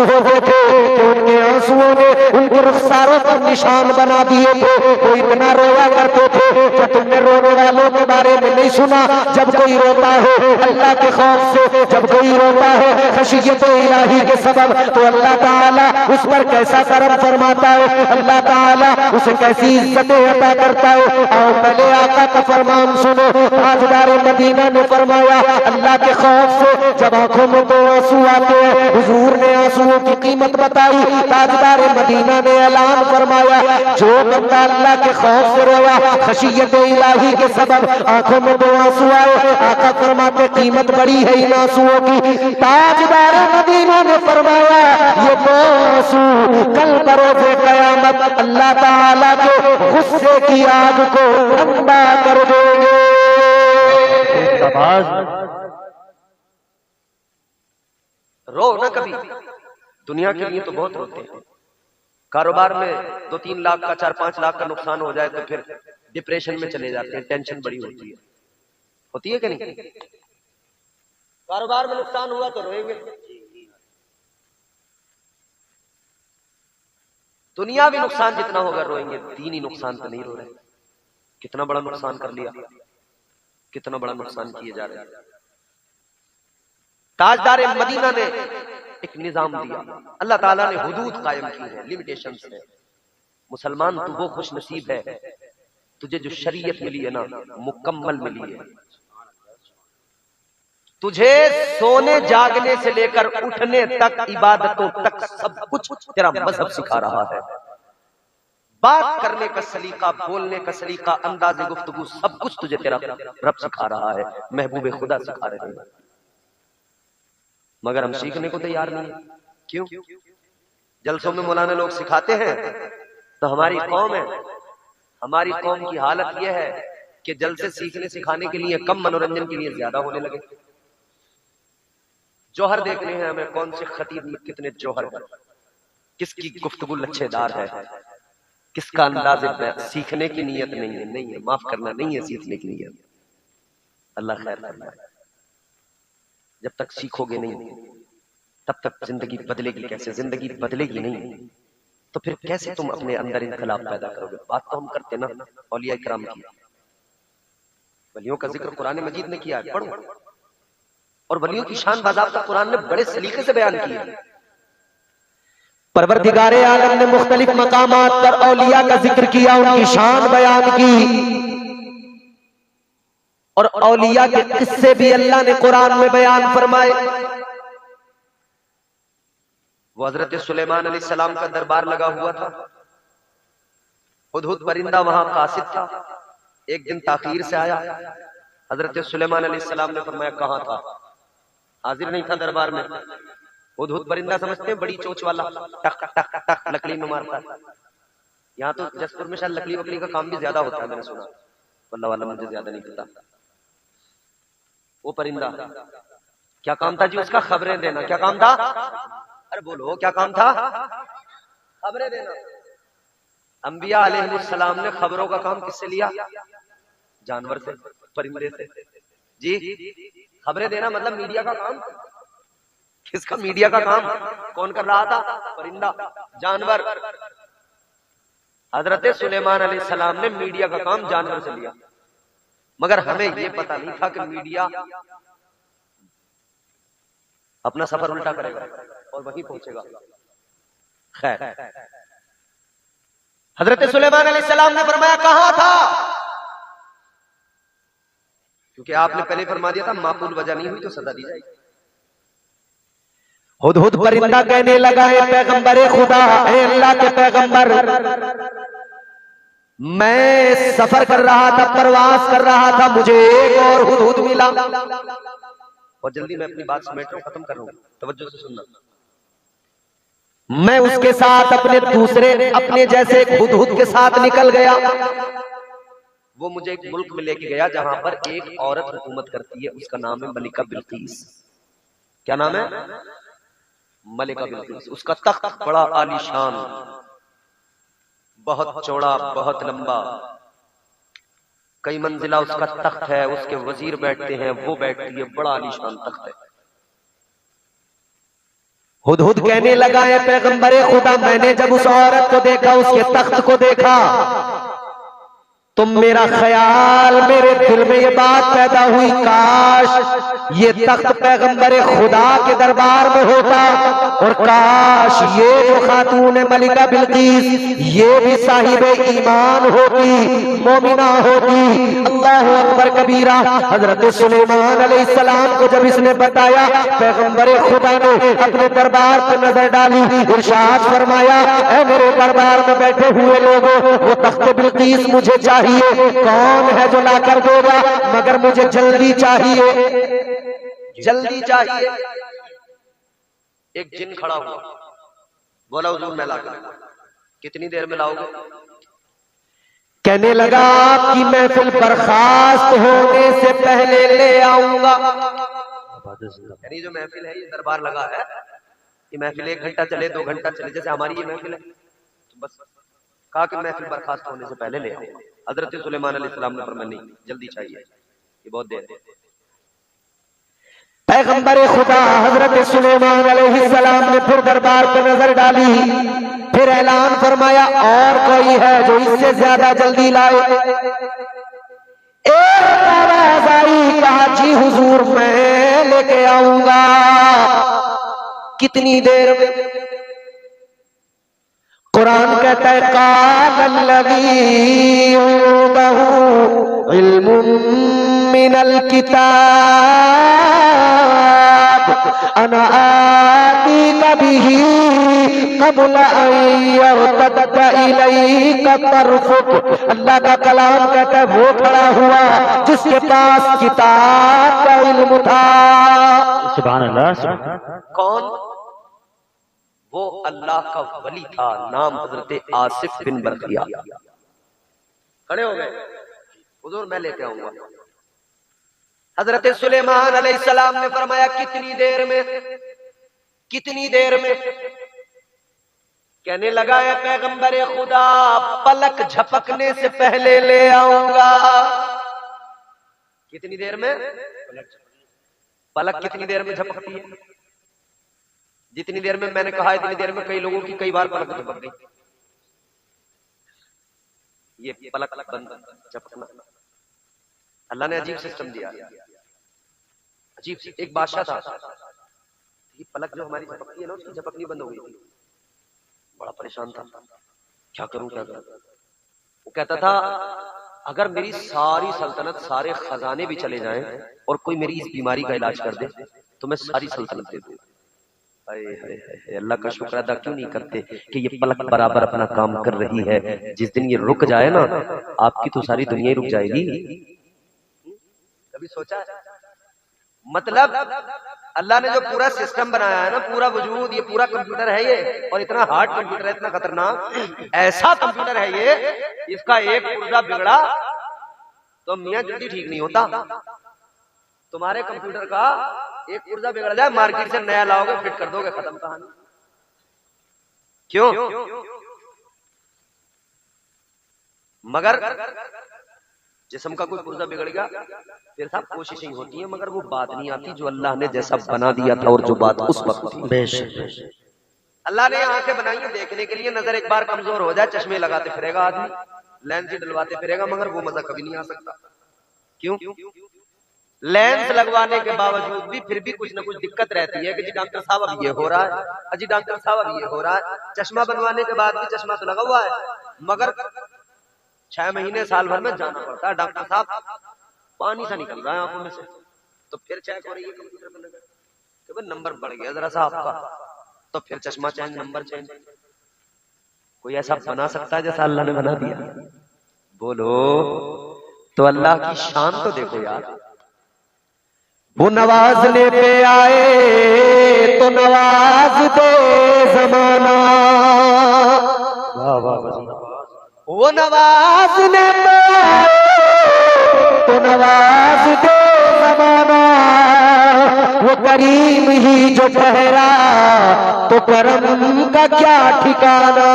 होते थे कि उनके आंसुओं ने उनके रुखसारों पर निशान बना दिए थे। वो इतना रोया करते थे कि तुमने रोने वालों के बारे में नहीं सुना। जब कोई रोता है अल्लाह के खौफ से, जब कोई रोता है खशियत इलाही के सबब, तो अल्लाह ताला उस पर कैसा करम फरमाता है, अल्लाह ताला उसे कैसी इज्जतें अता करता है। आओ पहले आका का फरमान सुनो। ताजदार मदीना ने फरमाया, अल्लाह के खौफ से जब आंखों में दो आंसू आते हैं, हुजूर ने आंसुओं की कीमत बताई। ताजदार मदीना ने ऐलान फरमाया, जो बंदा अल्लाह के खौफ से रोया, खशियत इलाही के सबब आंखों में दो आंसू आए, आका फरमाते कीमत बड़ी है इन आंसुओं की। ताजदार मदीना ने फरमाया, ये दो आंसू कल बरोज़े क़यामत अल्लाह ताला के गुस्से की आग को ठंडा कर देंगे। रो ना कभी, दुनिया के लिए तो बहुत रोते हैं। कारोबार में 2-3 लाख का, 4-5 लाख का नुकसान हो जाए तो फिर डिप्रेशन में चले जाते हैं, टेंशन बड़ी होती है कि नहीं। कारोबार में नुकसान हुआ तो रोएंगे, दुनियावी नुकसान जितना होगा रोएंगे, दीनी नुकसान तो नहीं रो रहे। कितना बड़ा नुकसान कर लिया, कितना बड़ा नुकसान किए जा रहे हैं। ताजदार मदीना ने एक निजाम दिया, अल्लाह ताला ने हुदूद कायम की है, लिमिटेशंस है। मुसलमान तू वो खुश नसीब है तुझे जो शरीयत मिली है ना, मुकम्मल मिली है। तुझे सोने जागने से लेकर उठने तक, इबादतों तक सब कुछ तेरा मजहब सिखा रहा है। बात करने का सलीका, बोलने का सलीका, अंदाज़े गुफ्तगू, सब कुछ तुझे तेरा रब सिखा रहा है, महबूब खुदा सिखा रहे हैं। मगर हम सीखने को तैयार नहीं है। क्यों? जलसों में मौलाना लोग सिखाते हैं तो हमारी कौम है, हमारी कौम की हालत यह है कि जलसे सीखने सिखाने के लिए कम, मनोरंजन के लिए ज्यादा होने लगे। जौहर देखने हैं हमें, कौन से खतीब में कितने जौहर है, किसकी गुफ्तगू लच्छेदार है, किसका अंदाज़ सीखने की नीयत नहीं है, माफ करना, नहीं है सीखने की नीयत। अल्लाह खैर करना। जब तक सीखोगे नहीं तब तक जिंदगी बदलेगी कैसे? जिंदगी बदलेगी नहीं तो फिर कैसे तुम अपने अंदर इनकलाब पैदा करोगे? बात तो हम करते ना औलिया इकराम की, वलियों का जिक्र कुरान मजीद ने किया है, पढ़ो। और वलियों की शान बाज़ाब्ता कुरान ने बड़े सलीके से बयान की है। परवरदिगारे आलम ने मुख्तलिफ मकामात पर औलिया का जिक्र किया, उनकी शान बयान की, और औलिया के किस्से भी अल्लाह ने कुरान में बयान फरमाए। वो हजरत सुलेमान अलैहिस्सलाम का दरबार लगा हुआ था, हुदहुद परिंदा वहां कासिद था। एक दिन ताखीर से आया, हजरत सुलेमान अलैहिस्सलाम ने फरमाया कहां था? हाजिर नहीं था दरबार में। हुदहुद परिंदा समझते हैं, बड़ी चोंच वाला, टक टक टक लकड़ी में मारता है। यहाँ तो जसपुर में शायद लकड़ी वकड़ी का काम भी ज्यादा होता है, मैंने सुना, अल्लाह वाला मुझे ज्यादा नहीं पता। वो परिंदा क्या काम था जी उसका? खबरें देना। क्या काम था? अरे बोलो क्या काम था? खबरें देना। अंबिया अलैहिस्सलाम ने खबरों का काम किससे लिया? जानवर से, परिंदे से जी। खबरें देना मतलब मीडिया का काम। किसका? मीडिया का काम। कौन कर रहा था? परिंदा, जानवर। हजरत सुलेमान अलैहिस्सलाम ने मीडिया का काम जानवर से लिया, मगर हमें यह पता नहीं था कि मीडिया अपना सफर उल्टा करेगा और वहीं पहुंचेगा। खैर, हजरत सुलेमान अलैहिस्सलाम ने फरमाया कहां था? क्योंकि आपने पहले फरमा दिया था माकूल वजह नहीं हुई तो सजा दी जाएगी। हुदहुद परिंदा कहने लगा है पैगंबर खुदा, ऐ अल्लाह के पैगंबर, मैं सफर कर रहा था, प्रवास कर रहा था, मुझे एक और हुदहुद मिला। और जल्दी मैं अपनी बात समेट रहा हूं, खत्म कर रहा हूं, तवज्जो से सुनना। मैं उसके साथ अपने जैसे हुदहुद के साथ निकल गया। वो मुझे एक मुल्क में लेके गया जहां पर एक औरत हुकूमत करती है, उसका नाम है मलिका बिल्कीस। क्या नाम है? मलिका बिल्कीस। उसका तख्त बड़ा आलीशान, बहुत चौड़ा, बहुत लंबा, कई मंजिला उसका तख्त है, उसके वजीर बैठते हैं, वो बैठती है, बड़ा आलीशान तख्त है। हुदहुद कहने लगा है पैगंबरे खुदा, मैंने जब उस औरत को देखा, उसके तख्त को देखा, तो मेरा ख्याल, मेरे दिल में ये बात पैदा हुई, काश ये तख्त पैगंबर खुदा के दरबार में होता, और काश ये जो खातून मलिका बिल्कीस ये भी साहिब ईमान होती, मोमिना होती। अल्लाह अकबर कबीरा। हजरत सुलेमान अलैहिस्सलाम को जब इसने बताया, पैगंबर खुदा ने अपने दरबार पर नजर डाली, इरशाद फरमाया, ऐ मेरे दरबार में बैठे हुए लोगों, वो तख्त बिल्कीस मुझे चाहिए। कौन है जो ला कर देगा? मगर मुझे जल्दी चाहिए, जल्दी चाहिए। एक जिन खड़ा हुआ, बोला हुजूर मैं लाकर। कितनी देर में लाओगे? कहने लगा आपकी महफिल बर्खास्त होने से पहले ले आऊंगा। यानी जो महफिल है, ये दरबार लगा है, ये महफिल 1 घंटा चले, 2 घंटा चले, जैसे हमारी ये महफिल है, तो बस कहा कि महफिल बर्खास्त होने से पहले ले आऊंगा। हजरत सुलेमान अलैहिस्सलाम ने फरमाया नहीं, जल्दी चाहिए, ये बहुत देर है। पैगंबर खुदा हजरत सुलेमान अलैहिस्सलाम ने फिर दरबार पर नजर डाली, फिर ऐलान फरमाया, और कोई है जो इससे ज्यादा जल्दी लाए? एक आवाज आई, कहा जी हुजूर मैं लेके आऊंगा। कितनी देर में? कुरान कहता है कालल्लज़ी इंदहु इल्मुम मिनल किताब अना आतीका बिही क़ब्ल अन यर्तद्द इलैका तर्फुक। अल्लाह का कलाम कहता है वो खड़ा हुआ जिसके पास किताब का इल्म था। सुभान अल्लाह, सुभान। कौन? वो अल्लाह का वली था, नाम हजरत आसिफ बिन बरखिया। खड़े हो गए, हुजूर मैं लेके आऊंगा। हजरत सुलेमान अलैहिस्सलाम ने फरमाया कितनी देर में? कितनी देर में? कहने लगा है पैगंबर खुदा, पलक झपकने से पहले ले आऊंगा। कितनी देर में? पलक कितनी देर में झपकती है? जितनी देर में मैंने कहा इतनी देर में कई लोगों की कई बार पलक झपक गई। ये पलक बंद झपकना अल्लाह ने अजीब सिस्टम दिया, अजीब। एक बादशाह था, ये पलक जो हमारी झपकती है ना, उसकी झपकनी बंद हो गई थी। बड़ा परेशान था, क्या करूं क्या करूं। वो कहता था अगर मेरी सारी सल्तनत, सारे खजाने भी चले जाएं और कोई मेरी इस बीमारी का इलाज कर दे तो मैं सारी सल्तनत दे दूं। अल्लाह का शुक्र अदा क्यों नहीं करते कि ये पलक बराबर अपना काम कर रही है। जिस दिन ये रुक जाए ना, आपकी तो सारी दुनिया ही रुक जाएगी। कभी सोचा? मतलब अल्लाह ने जो पूरा सिस्टम बनाया है ना, पूरा वजूद, ये पूरा कंप्यूटर है ये, और इतना हार्ड कंप्यूटर है, इतना खतरनाक, ऐसा कंप्यूटर है ये, इसका एक पुर्जा बिगड़ा तो मियां जल्दी ठीक नहीं होता। तुम्हारे कंप्यूटर का एक पुर्जा बिगड़ जाए, मार्केट से नया लाओगे, फिट कर दोगे, खत्म कहानी। क्यों? मगर जिस्म का कोई पुर्जा बिगड़ गया, फिर साहब कोशिशें होती हैं, मगर वो बात नहीं आती जो अल्लाह ने जैसा बना दिया था और जो बात उस वक्त थी। बेशक अल्लाह ने आंखें बनाई है देखने के लिए, नजर एक बार कमजोर हो जाए, चश्मे लगाते फिरेगा आदमी, लेंस डलवाते फिरेगा, मगर वो मजा कभी नहीं आ सकता। क्यों? लेंस लगवाने के बावजूद भी फिर भी कुछ ना कुछ दिक्कत रहती है कि जी डॉक्टर साहब अब ये हो रहा है, अजी डॉक्टर साहब अब ये हो रहा है। चश्मा बनवाने के बाद भी चश्मा तो लगा हुआ है, मगर 6 महीने साल भर में जाना पड़ता है, डॉक्टर साहब पानी सा निकल रहा है आंखों में से, तो फिर चेक हो रही है कंप्यूटर पर कि भाई नंबर बढ़ गया जरा सा आपका, तो फिर चश्मा चेंज, नंबर चेंज। कोई ऐसा बना सकता है जैसा अल्लाह ने बना दिया? बोलो तो अल्लाह की शान तो देखो यार। वो नवाजने पे आए तो नवाज दे जमाना, वाह वाह वाह। वो नवाजने पे आए तो नवाज दे जमाना, वो करीम ही जो ठहरा तो करम का क्या ठिकाना।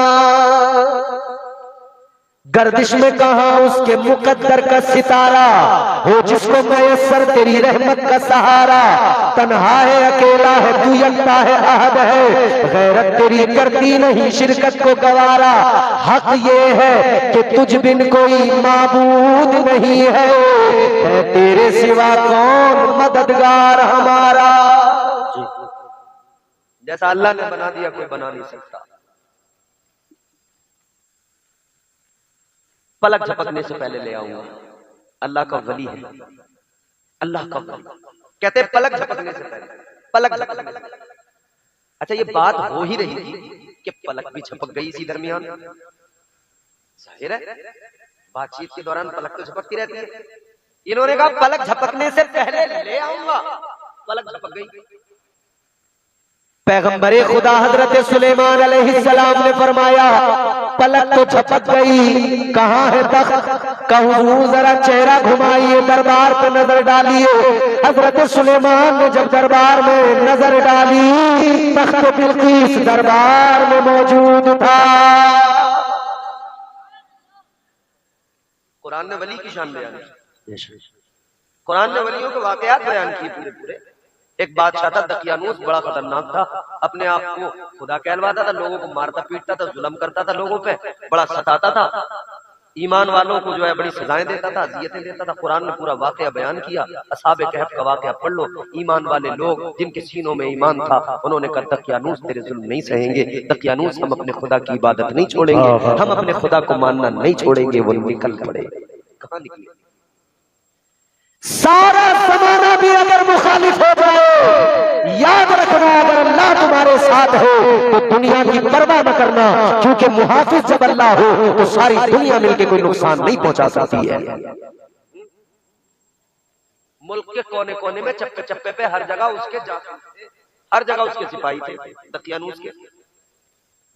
गर्दिश में कहा उसके मुकद्दर का सितारा, हो जिसको मयसर तेरी रहमत का सहारा। तन्हा है, अकेला है, तू यकता है, अहद है, गैरत तेरी करती नहीं शिरकत को गवारा। हक ये है कि तुझ बिन कोई माबूद नहीं है, तेरे सिवा कौन मददगार हमारा। जैसा अल्लाह ने बना दिया कोई बना नहीं सकता। पलक झपकने से पहले ले आऊंगा, अल्लाह का वली है, अल्लाह का वली। कहते हैं पलक झपकने से पहले, पलक झपकने से। अच्छा ये बात हो ही रही थी कि पलक भी झपक गई इसी दरमियान, जाहिर है बातचीत के दौरान पलक तो झपकती रहती है। इन्होंने कहा पलक झपकने से पहले ले आऊंगा, पलक झपक गई। पैगंबरे खुदा हजरत सुलेमान अलैहिस्सलाम ने फरमाया पलक तो झपक गई, कहाँ है तख्त? कहूँ जरा चेहरा घुमाइए, दरबार पे नजर डालिए। हजरत सुलेमान ने जब दरबार में नजर डाली, तख्त बिल्किस दरबार में मौजूद था। कुरान ने वली की शान बयान की, कुरान ने वलियों के वाकयात बयान किए पूरे पूरे। एक बादशाह था दकियानूस, बड़ा खतरनाक था, अपने आप को खुदा कहलवाता था, लोगों को मारता पीटता था, जुल्म करता था, लोगों पे बड़ा सताता था, ईमान वालों को जो है बड़ी सजाएं देता था, अज़ियतें देता था। कुरान ने पूरा वाकया बयान किया। असहाबे कहफ का वाकया पढ़ लो। ईमान वाले लोग जिनके सीनों में ईमान था, उन्होंने कहा दकियानूस तेरे जुल्म नहीं सहेंगे, दकियानूस हम अपने खुदा की इबादत नहीं छोड़ेंगे, हम अपने खुदा को मानना नहीं छोड़ेंगे। वो निकल पड़े। कहाँ निकले? सारा जमाना भी अगर मुखालिफ हो जाए, याद रखना अगर अल्लाह तुम्हारे साथ हो तो दुनिया की परवाह न करना, क्योंकि मुहाफिज जब अल्लाह हो तो सारी दुनिया मिलकर कोई नुकसान नहीं पहुंचा सकती है। मुल्क के कोने कोने में, चप्पे चप्पे पे, हर जगह उसके जासूस थे, हर जगह उसके सिपाही थे दकियानूस के।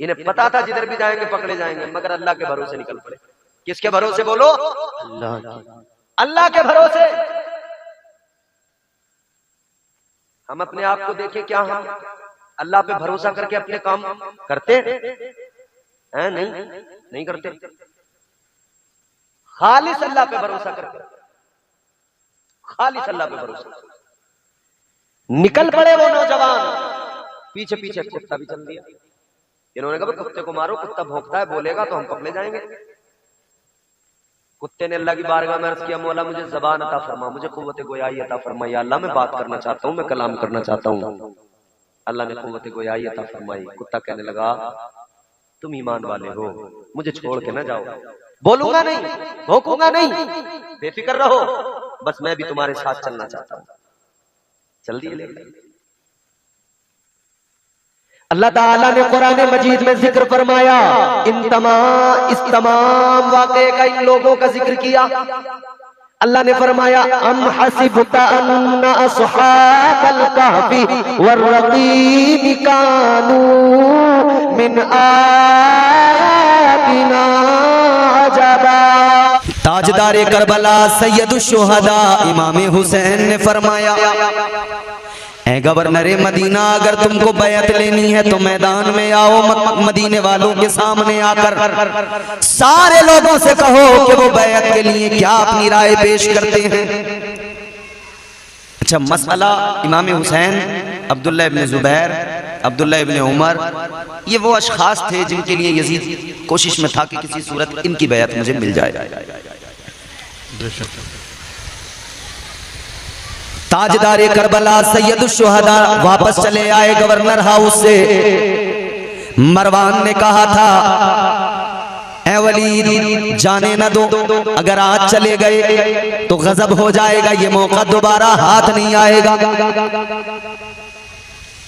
इन्हें पता था जिधर भी जाएंगे पकड़े जाएंगे, मगर अल्लाह के भरोसे निकल पड़े। किसके भरोसे? बोलो अल्लाह के भरोसे। हम अपने आप को देखें, क्या हम अल्लाह पे भरोसा करके अपने काम करते हैं? नहीं करते। खालिस अल्लाह पे भरोसा करके, खालिस अल्लाह पे भरोसा। निकल पड़े वो नौजवान, पीछे पीछे कुत्ता भी चल दिया। इन्होंने कहा कुत्ते को मारो, कुत्ता भौंकता है, बोलेगा तो हम पकड़े जाएंगे। कुत्ते ने अल्लाह की बारगाह में अर्ज किया, मौला मुझे ज़बान अता फरमा, मुझे कुव्वत गोयाई अता फरमा, या अल्लाह मैं बात करना चाहता हूँ, मैं कलाम करना चाहता हूँ। अल्लाह ने कुव्वत गोयाई अता फरमाई। कुत्ता कहने लगा तुम ईमान वाले हो, मुझे छोड़ के ना जाओ, बोलूंगा नहीं, भौंकूंगा नहीं, बेफिक्र रहो, बस मैं भी तुम्हारे साथ चलना चाहता हूँ। चल दिए। अल्लाह ताला ने कुरान मजीद में जिक्र फरमाया, इस तमाम वाक़े का इन लोगों का जिक्र किया। अल्लाह ने फरमाया अम हसिबता अन्ना अस्हाबल कहफी वर्रक़ीम कानू मिन आयातिना अजबा। ताजदारे करबला सैयदुश शुहदा इमाम हुसैन ने फरमाया, ऐ गवर्नर मदीना, अगर तुमको बैत लेनी है तो मैदान में आओ, मदीने वालों के सामने आकर सारे लोगों से कहो कि वो बैत के लिए क्या अपनी राय पेश करते हैं। अच्छा, मसला इमाम हुसैन, अब्दुल्ला इब्न जुबैर, अब्दुल्ला इब्न उमर, ये वो अशखास थे जिनके लिए यजीद कोशिश में था कि किसी सूरत इनकी बैत मुझे मिल जाए। ताजदारे करबला सैयदुश शुहदा वापस चले आए गवर्नर हाउस से। मरवान ने कहा था, ऐ वलीद जाने न दो, अगर आज चले गए तो गजब हो जाएगा, ये मौका दोबारा हाथ नहीं आएगा।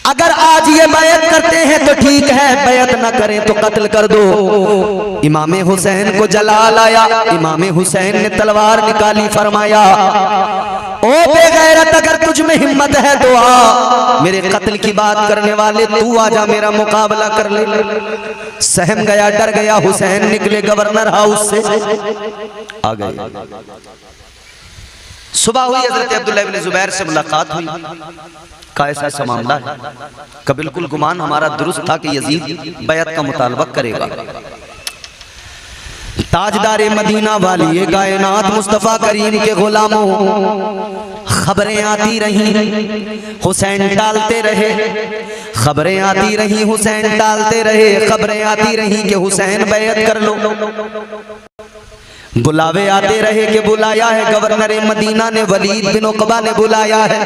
अगर आज ये बैत करते हैं तो ठीक है, बैत न करें तो कत्ल कर दो। इमाम हुसैन को जलाल आया, इमाम हुसैन ने तलवार निकाली, फरमाया, ओ बेगैरत, अगर तुझ में हिम्मत है तो आ, मेरे कत्ल की बात करने वाले तू आजा, मेरा मुकाबला कर ले। सहम गया, डर गया हुसैन, निकले गवर्नर हाउस से, आ गए। सुबह हुई, हजरत अब्दुल्ला इब्न जुबैर से मुलाकात हुई। का ऐसा मामला है का बिल्कुल गुमान हमारा दुरुस्त था कि यजीद बैत का मुतालबा करेगा। ताजदारे मदीना वाली ये कायनात मुस्तफा करीम के गुलामों, खबरें आती रही, हुसैन टालते रहे, खबरें आती रही, हुसैन टालते रहे, खबरें आती रही कि हुसैन बैत कर लो, बुलावे आते रहे कि बुलाया है गवर्नर मदीना ने, वलीद बिन उक़बा ने बुलाया है,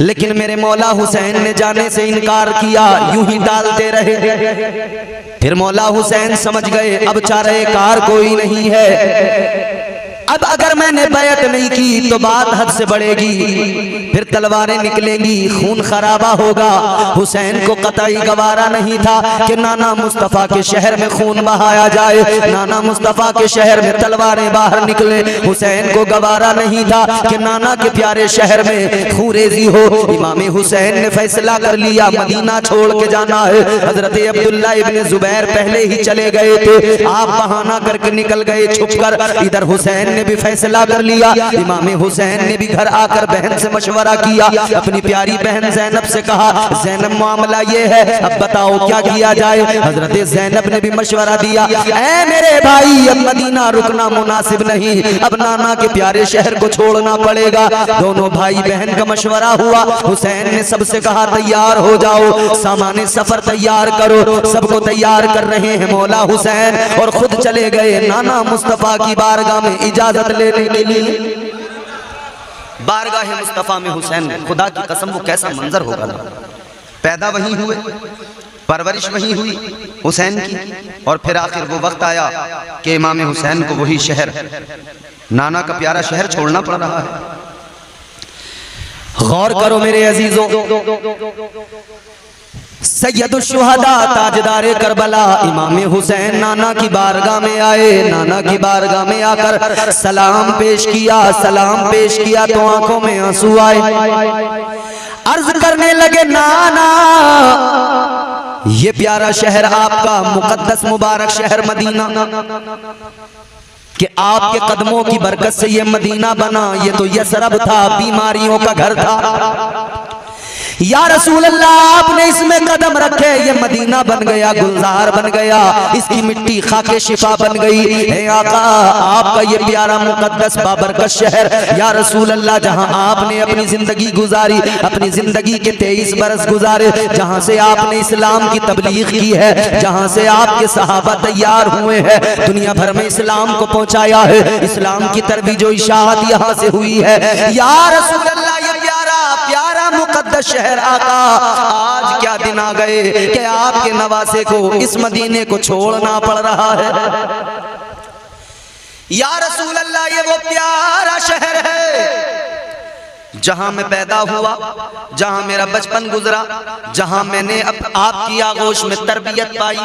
लेकिन मेरे मौला हुसैन ने जाने से इनकार किया, यूं ही डालते रहे। फिर मौला हुसैन समझ गए अब चारे कार कोई नहीं है, अब अगर मैंने बैत नहीं की तो बात हद से बढ़ेगी, फिर तलवारें निकलेंगी, खून खराबा होगा। हुसैन को कतई गवारा नहीं था कि नाना मुस्तफा के शहर में खून बहाया जाए, नाना मुस्तफा के शहर में तलवारें बाहर निकले। हुसैन को गवारा नहीं था कि नाना के प्यारे शहर में खूरेजी हो। इमाम हुसैन ने फैसला कर लिया मदीना छोड़ के जाना है। हजरत अब्दुल्ला इब्न जुबैर पहले ही चले गए थे, आप बहाना करके निकल गए छुपकर। इधर हुसैन ने भी फैसला कर लिया। इमाम हुसैन ने भी घर आकर बहन से मशवरा किया, अपनी प्यारी बहन ज़ैनब से कहा, ज़ैनब मामला ये है, अब बताओ क्या किया जाए। हजरत ज़ैनब ने भी मशवरा दिया, ऐ मेरे भाई, अब मदीना रुकना मुनासिब नहीं, अब नाना के प्यारे शहर को छोड़ना पड़ेगा। दोनों भाई बहन का मशवरा हुआ। हुसैन ने सबसे कहा, तैयार हो जाओ, सामाने सफर तैयार करो। सबको तैयार कर रहे हैं मौला हुसैन, और खुद चले गए नाना मुस्तफा की बारगाह में इजाजत लेने के लिए। बारगाह मुस्तफा में हुसैन, खुदा की कसम वो कैसा मंजर होगा ना। पैदा वहीं हुए, परवरिश वहीं हुई हुसैन की, और फिर आखिर वो वक्त आया कि इमाम हुसैन को वही शहर, नाना का प्यारा शहर छोड़ना पड़ रहा है। गौर करो मेरे अजीजों, सैयदुश शुहदा ताजदारे करबला इमाम हुसैन नाना की बारगाह में आए। नाना की बारगाह में आकर सलाम पेश किया, सलाम पेश किया तो आंखों में आंसू आए। अर्ज करने लगे, नाना ये प्यारा शहर आपका, मुकद्दस मुबारक शहर मदीना, कि आपके कदमों की बरकत से ये मदीना बना। ये तो यसरब था, बीमारियों का घर था। या रसूल अल्लाह, आपने इसमें कदम रखे, ये मदीना बन गया, गुलजार बन गया, इसकी मिट्टी खाके शिफा बन गई। हे आका, आपका ये प्यारा मुकद्दस बाबरकत शहर, या रसूल अल्लाह, जहां आपने अपनी जिंदगी गुजारी, अपनी जिंदगी के 23 बरस गुजारे, जहां से आपने इस्लाम की तबलीग की है, जहां से आपके सहाबा तैयार हुए हैं, दुनिया भर में इस्लाम को पहुंचाया है, इस्लाम की तरफ जो इशाअत यहां से हुई है। या रसूल अल्लाह, ये प्यारा प्यारा मुकद्दस शहर आका, आज क्या दिन आ गए कि आपके नवासे को इस मदीने को छोड़ना पड़ रहा है। या रसूल अल्लाह, ये वो प्यारा शहर है जहां मैं पैदा हुआ, जहां मेरा बचपन गुजरा, जहां मैंने आपकी आगोश में तरबियत पाई,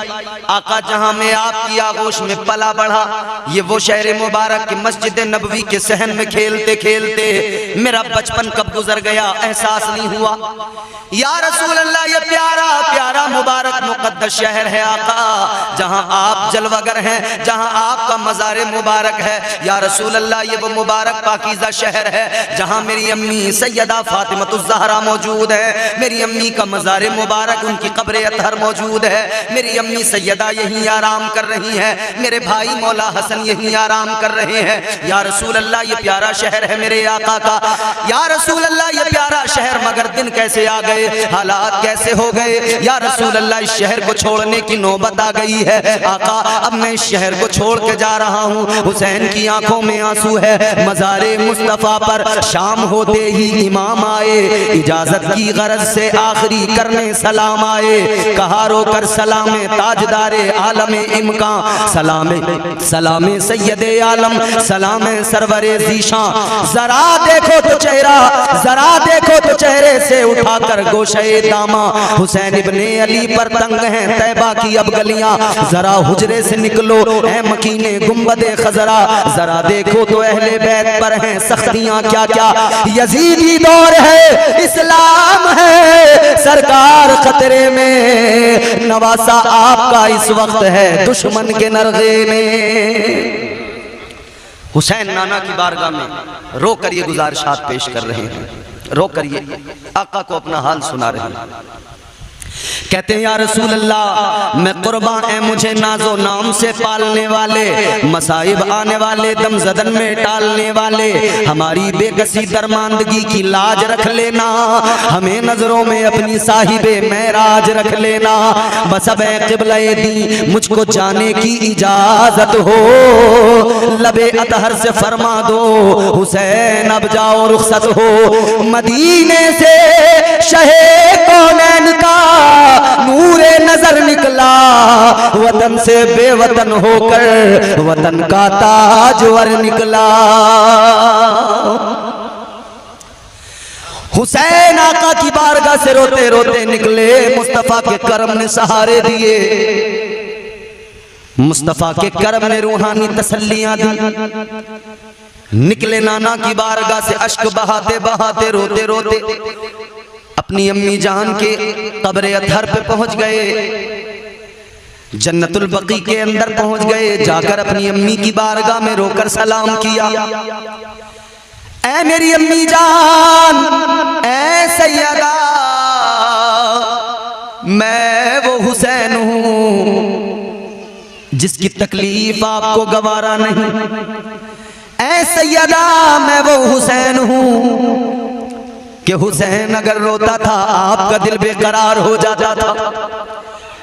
आका जहां मैं आपकी आगोश में पला बढ़ा, ये वो शहर मुबारक के मस्जिद नबवी के सहन में खेलते खेलते मेरा बचपन कब गुजर गया एहसास नहीं हुआ। या रसूल अल्लाह, ये प्यारा प्यारा मुबारक मुकद्दस शहर है आका, जहां आप जलवागर हैं, जहां आपका मज़ार मुबारक है। या रसूल अल्लाह, ये वो मुबारक पाकीज़ा शहर है जहां मेरी अम्मी सैयदा फातिमतुज़ ज़हरा मौजूद है। मेरी अम्मी का मज़ार मुबारक, उनकी कब्र अतहर मौजूद है। मेरी अम्मी सैयदा यहीं आराम कर रही है, मेरे भाई मौला हसन यहीं आराम कर रहे हैं। या रसूल अल्लाह, ये प्यारा शहर है मेरे आका का। या रसूल अल्लाह, ये प्यारा शहर, मगर दिन कैसे आ गए, हालात कैसे हो गए। या रसूल अल्लाह, इस शहर को छोड़ने की नौबत आ गई है आका, अब मैं इस शहर को छोड़ के जा रहा हूँ। हुसैन की आंखों में आंसू है। मज़ारे मुस्तफ़ा पर शाम होते ही इमाम आए, इजाजत की गरज से आखिरी करने सलाम आए। कहा रोकर सलामे ताजदारे आलमे इमका, सलामे सलामे सैयदे आलम, सलामे सरवरे ज़ीशान। जरा देखो तो चेहरा, जरा देखो तो चेहरे से उठाकर गोशे दामा। हुसैन इब्ने अली पर तंग हैं तैबा की अब गलियां, जरा हुजरे से निकलो ऐ मकीने गुंबदे खजरा। जरा देखो तो अहले बैत पर हैं सख्तियां क्या क्या। यजीदी दौर है, इस्लाम है सरकार खतरे में, नवासा आपका इस वक्त है दुश्मन के नरगे में। हुसैन नाना की बारगाह में रो कर ये गुजारिशात पेश कर रहे हैं, रो कर ये आका को अपना हाल सुना रहे हैं। कहते हैं या रसूल अल्लाह, मैं कुर्बान है मुझे नाजो नाम से पालने वाले, मसाइब आने वाले दम जदन में टालने वाले, हमारी बेकसी दरमानदगी की लाज रख लेना, हमें नजरों में अपनी साहिबे महराज रख लेना। बस अब क़िबला दी मुझको जाने की इजाजत हो, लबे अतहर से फरमा दो हुसैन अब जाओ रुखसत हो। मदीने से शहे कौनैन का नूरे नजर निकला, वतन से बेवतन होकर वतन का ताजवर निकला। हुसैन आका की बारगाह से रोते रोते निकले, मुस्तफा के करम ने सहारे दिए, मुस्तफा के करम ने रूहानी तसल्लियां दी। निकले नाना की बारगाह से अश्क बहाते बहाते रोते रोते अपनी अम्मी जान के कब्र अतहर पे पहुंच गए, जन्नतुल बकी के अंदर पहुंच गए। जाकर अपनी अम्मी की बारगाह में रोकर सलाम किया, ऐ मेरी अम्मी जान, ऐ सैयदा, मैं वो हुसैन हूं जिसकी तकलीफ आपको गवारा नहीं। ऐ सैयदा, मैं वो हुसैन हूं कि हुसैन अगर रोता था आपका दिल बेकरार हो जाता था।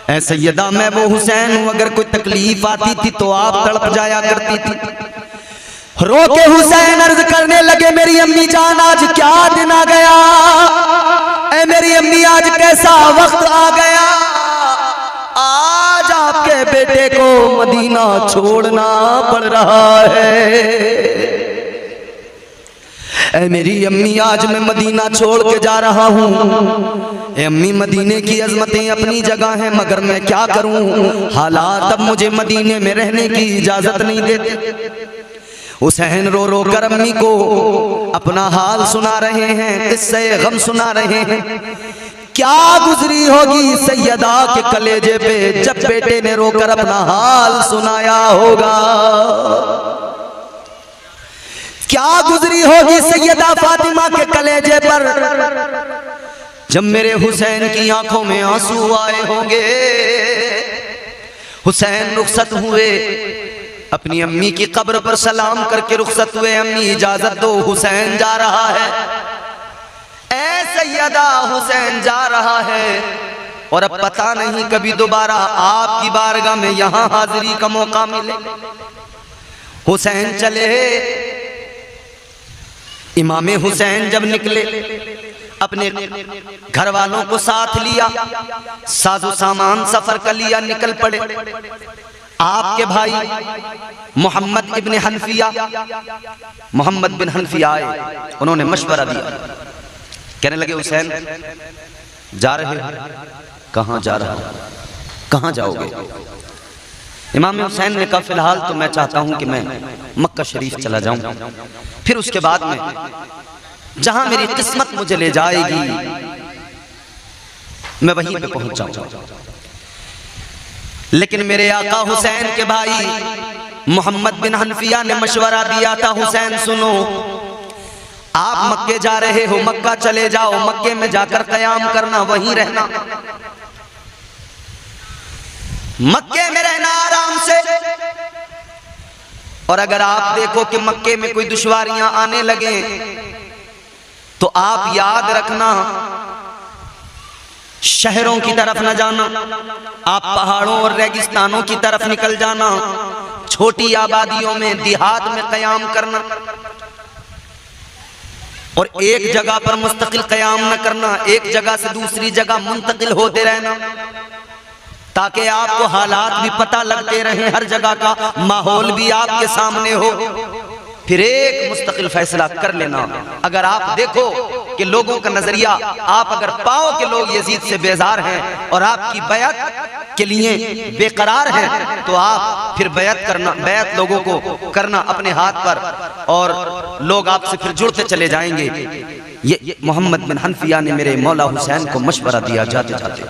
ऐ सैयदा, मैं वो हुसैन हूं अगर कोई तकलीफ आती थी तो आप तड़प जाया करती थी। रो के हुसैन अर्ज करने लगे, मेरी अम्मी जान आज क्या दिन आ गया, ऐ मेरी अम्मी आज कैसा वक्त आ गया, आज आपके बेटे को मदीना छोड़ना पड़ रहा है। ऐ मेरी अम्मी आज मैं मदीना छोड़ के जा रहा हूँ। ऐ अम्मी, मदीने की अजमतें अपनी जगह हैं, मगर मैं क्या करूँ, हालात अब मुझे मदीने में रहने की इजाजत नहीं देते। हुसैन रो रो कर अम्मी को अपना हाल सुना रहे हैं, किस्से गम सुना रहे हैं। क्या गुजरी होगी सैयदा के कलेजे पे जब बेटे ने रोकर अपना हाल सुनाया होगा। क्या गुजरी होगी सैयदा फातिमा के कलेजे पर जब मेरे हुसैन की आंखों में आंसू आए होंगे। हुसैन रुखसत हुए, अपनी अम्मी की कब्र पर सलाम करके रुखसत हुए। अम्मी इजाजत दो, हुसैन जा रहा है। ऐ सैयदा, हुसैन जा रहा है और अब पता नहीं कभी दोबारा आपकी बारगाह में यहां हाजिरी का मौका मिले। हुसैन चले, इमाम हुसैन जब निकले अपने घर वालों को साथ लिया, साजो सामान सफर कर लिया, निकल पड़े। आपके भाई मोहम्मद बिन हनफिया आए, उन्होंने मशवरा दिया, कहने लगे हुसैन जा रहे हो? कहाँ जा रहा हो? कहाँ जाओगे? इमाम हुसैन ने कहा फिलहाल तो मैं चाहता हूं कि मैं मक्का शरीफ चला जाऊं, फिर उसके बाद में जहां मेरी किस्मत मुझे ले जाएगी मैं वहीं पे पहुंच जाऊंगा। लेकिन मेरे आका हुसैन के भाई मोहम्मद बिन हनफिया ने मशवरा दिया था, हुसैन सुनो, आप मक्के जा रहे हो, मक्का चले जाओ, मक्के में जाकर कयाम करना, वहीं रहना, मक्के में रहना आराम से। और अगर आप देखो कि मक्के में कोई दुश्वारियां आने लगे तो आप याद रखना शहरों की तरफ न जाना, आप पहाड़ों और रेगिस्तानों की तरफ निकल जाना, छोटी आबादियों में देहात में कयाम करना और एक जगह पर मुस्तकिल कयाम न करना, एक जगह से दूसरी जगह मुंतकिल होते रहना, ताकि आपको हालात भी पता लगते रहे, हर जगह का माहौल भी आपके सामने हो, फिर एक मुस्तकिल फैसला कर लेना। अगर आप देखो कि लोगों का नजरिया, आप अगर पाओ कि लोग यजीद से बेजार हैं और आपकी बैत के लिए बेकरार हैं, तो आप फिर बैत करना, बैत लोगों को करना अपने हाथ पर, और लोग आपसे फिर जुड़ते चले जाएंगे। ये मोहम्मद बिन हनफिया ने मेरे मौला हुसैन को मशवरा दिया जाते जाते।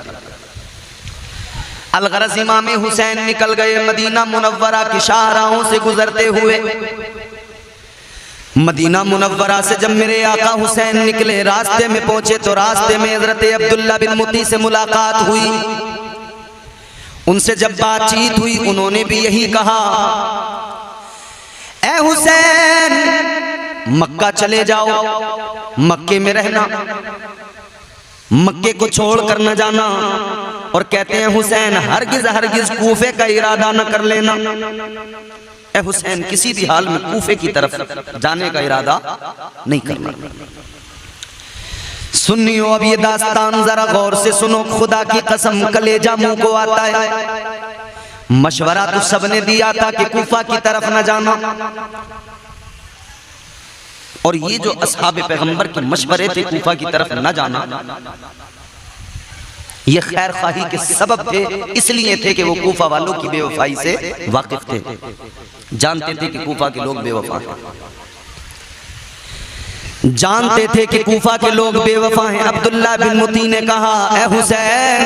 अलगरज इमाम हुसैन निकल गए मदीना मुनव्वरा की शाहराहों से गुजरते हुए। मदीना मुनव्वरा से जब मेरे आका हुसैन निकले, रास्ते में पहुंचे तो रास्ते में हजरत अब्दुल्ला बिन मुती से मुलाकात हुई। उनसे जब बातचीत हुई उन्होंने भी यही कहा, ए हुसैन मक्का चले जाओ, मक्के में रहना, मक्के को छोड़ कर न जाना। और कहते हैं हुसैन हरगिज हरगिज कूफे का इरादा न कर लेना, ए हुसैन किसी भी हाल में कूफे की तरफ जाने का इरादा नहीं करना। सुनियो अब ये दास्तान जरा गौर से सुनो, खुदा की कसम कलेजा मुंह को आता है। मशवरा तो सबने दिया था कि कूफा की तरफ न जाना, और ये जो असहाबे पैगंबर के मशवरे थे कूफा की तरफ न जाना, ये खैर खाही के सबब थे, इसलिए थे कि वो कूफा वालों की बेवफाई से वाकिफ थे, जानते थे कि कूफा के लोग बेवफा हैं, जानते थे कि कूफा के लोग बेवफा हैं। अब्दुल्ला बिन मुती ने कहा, ए हुसैन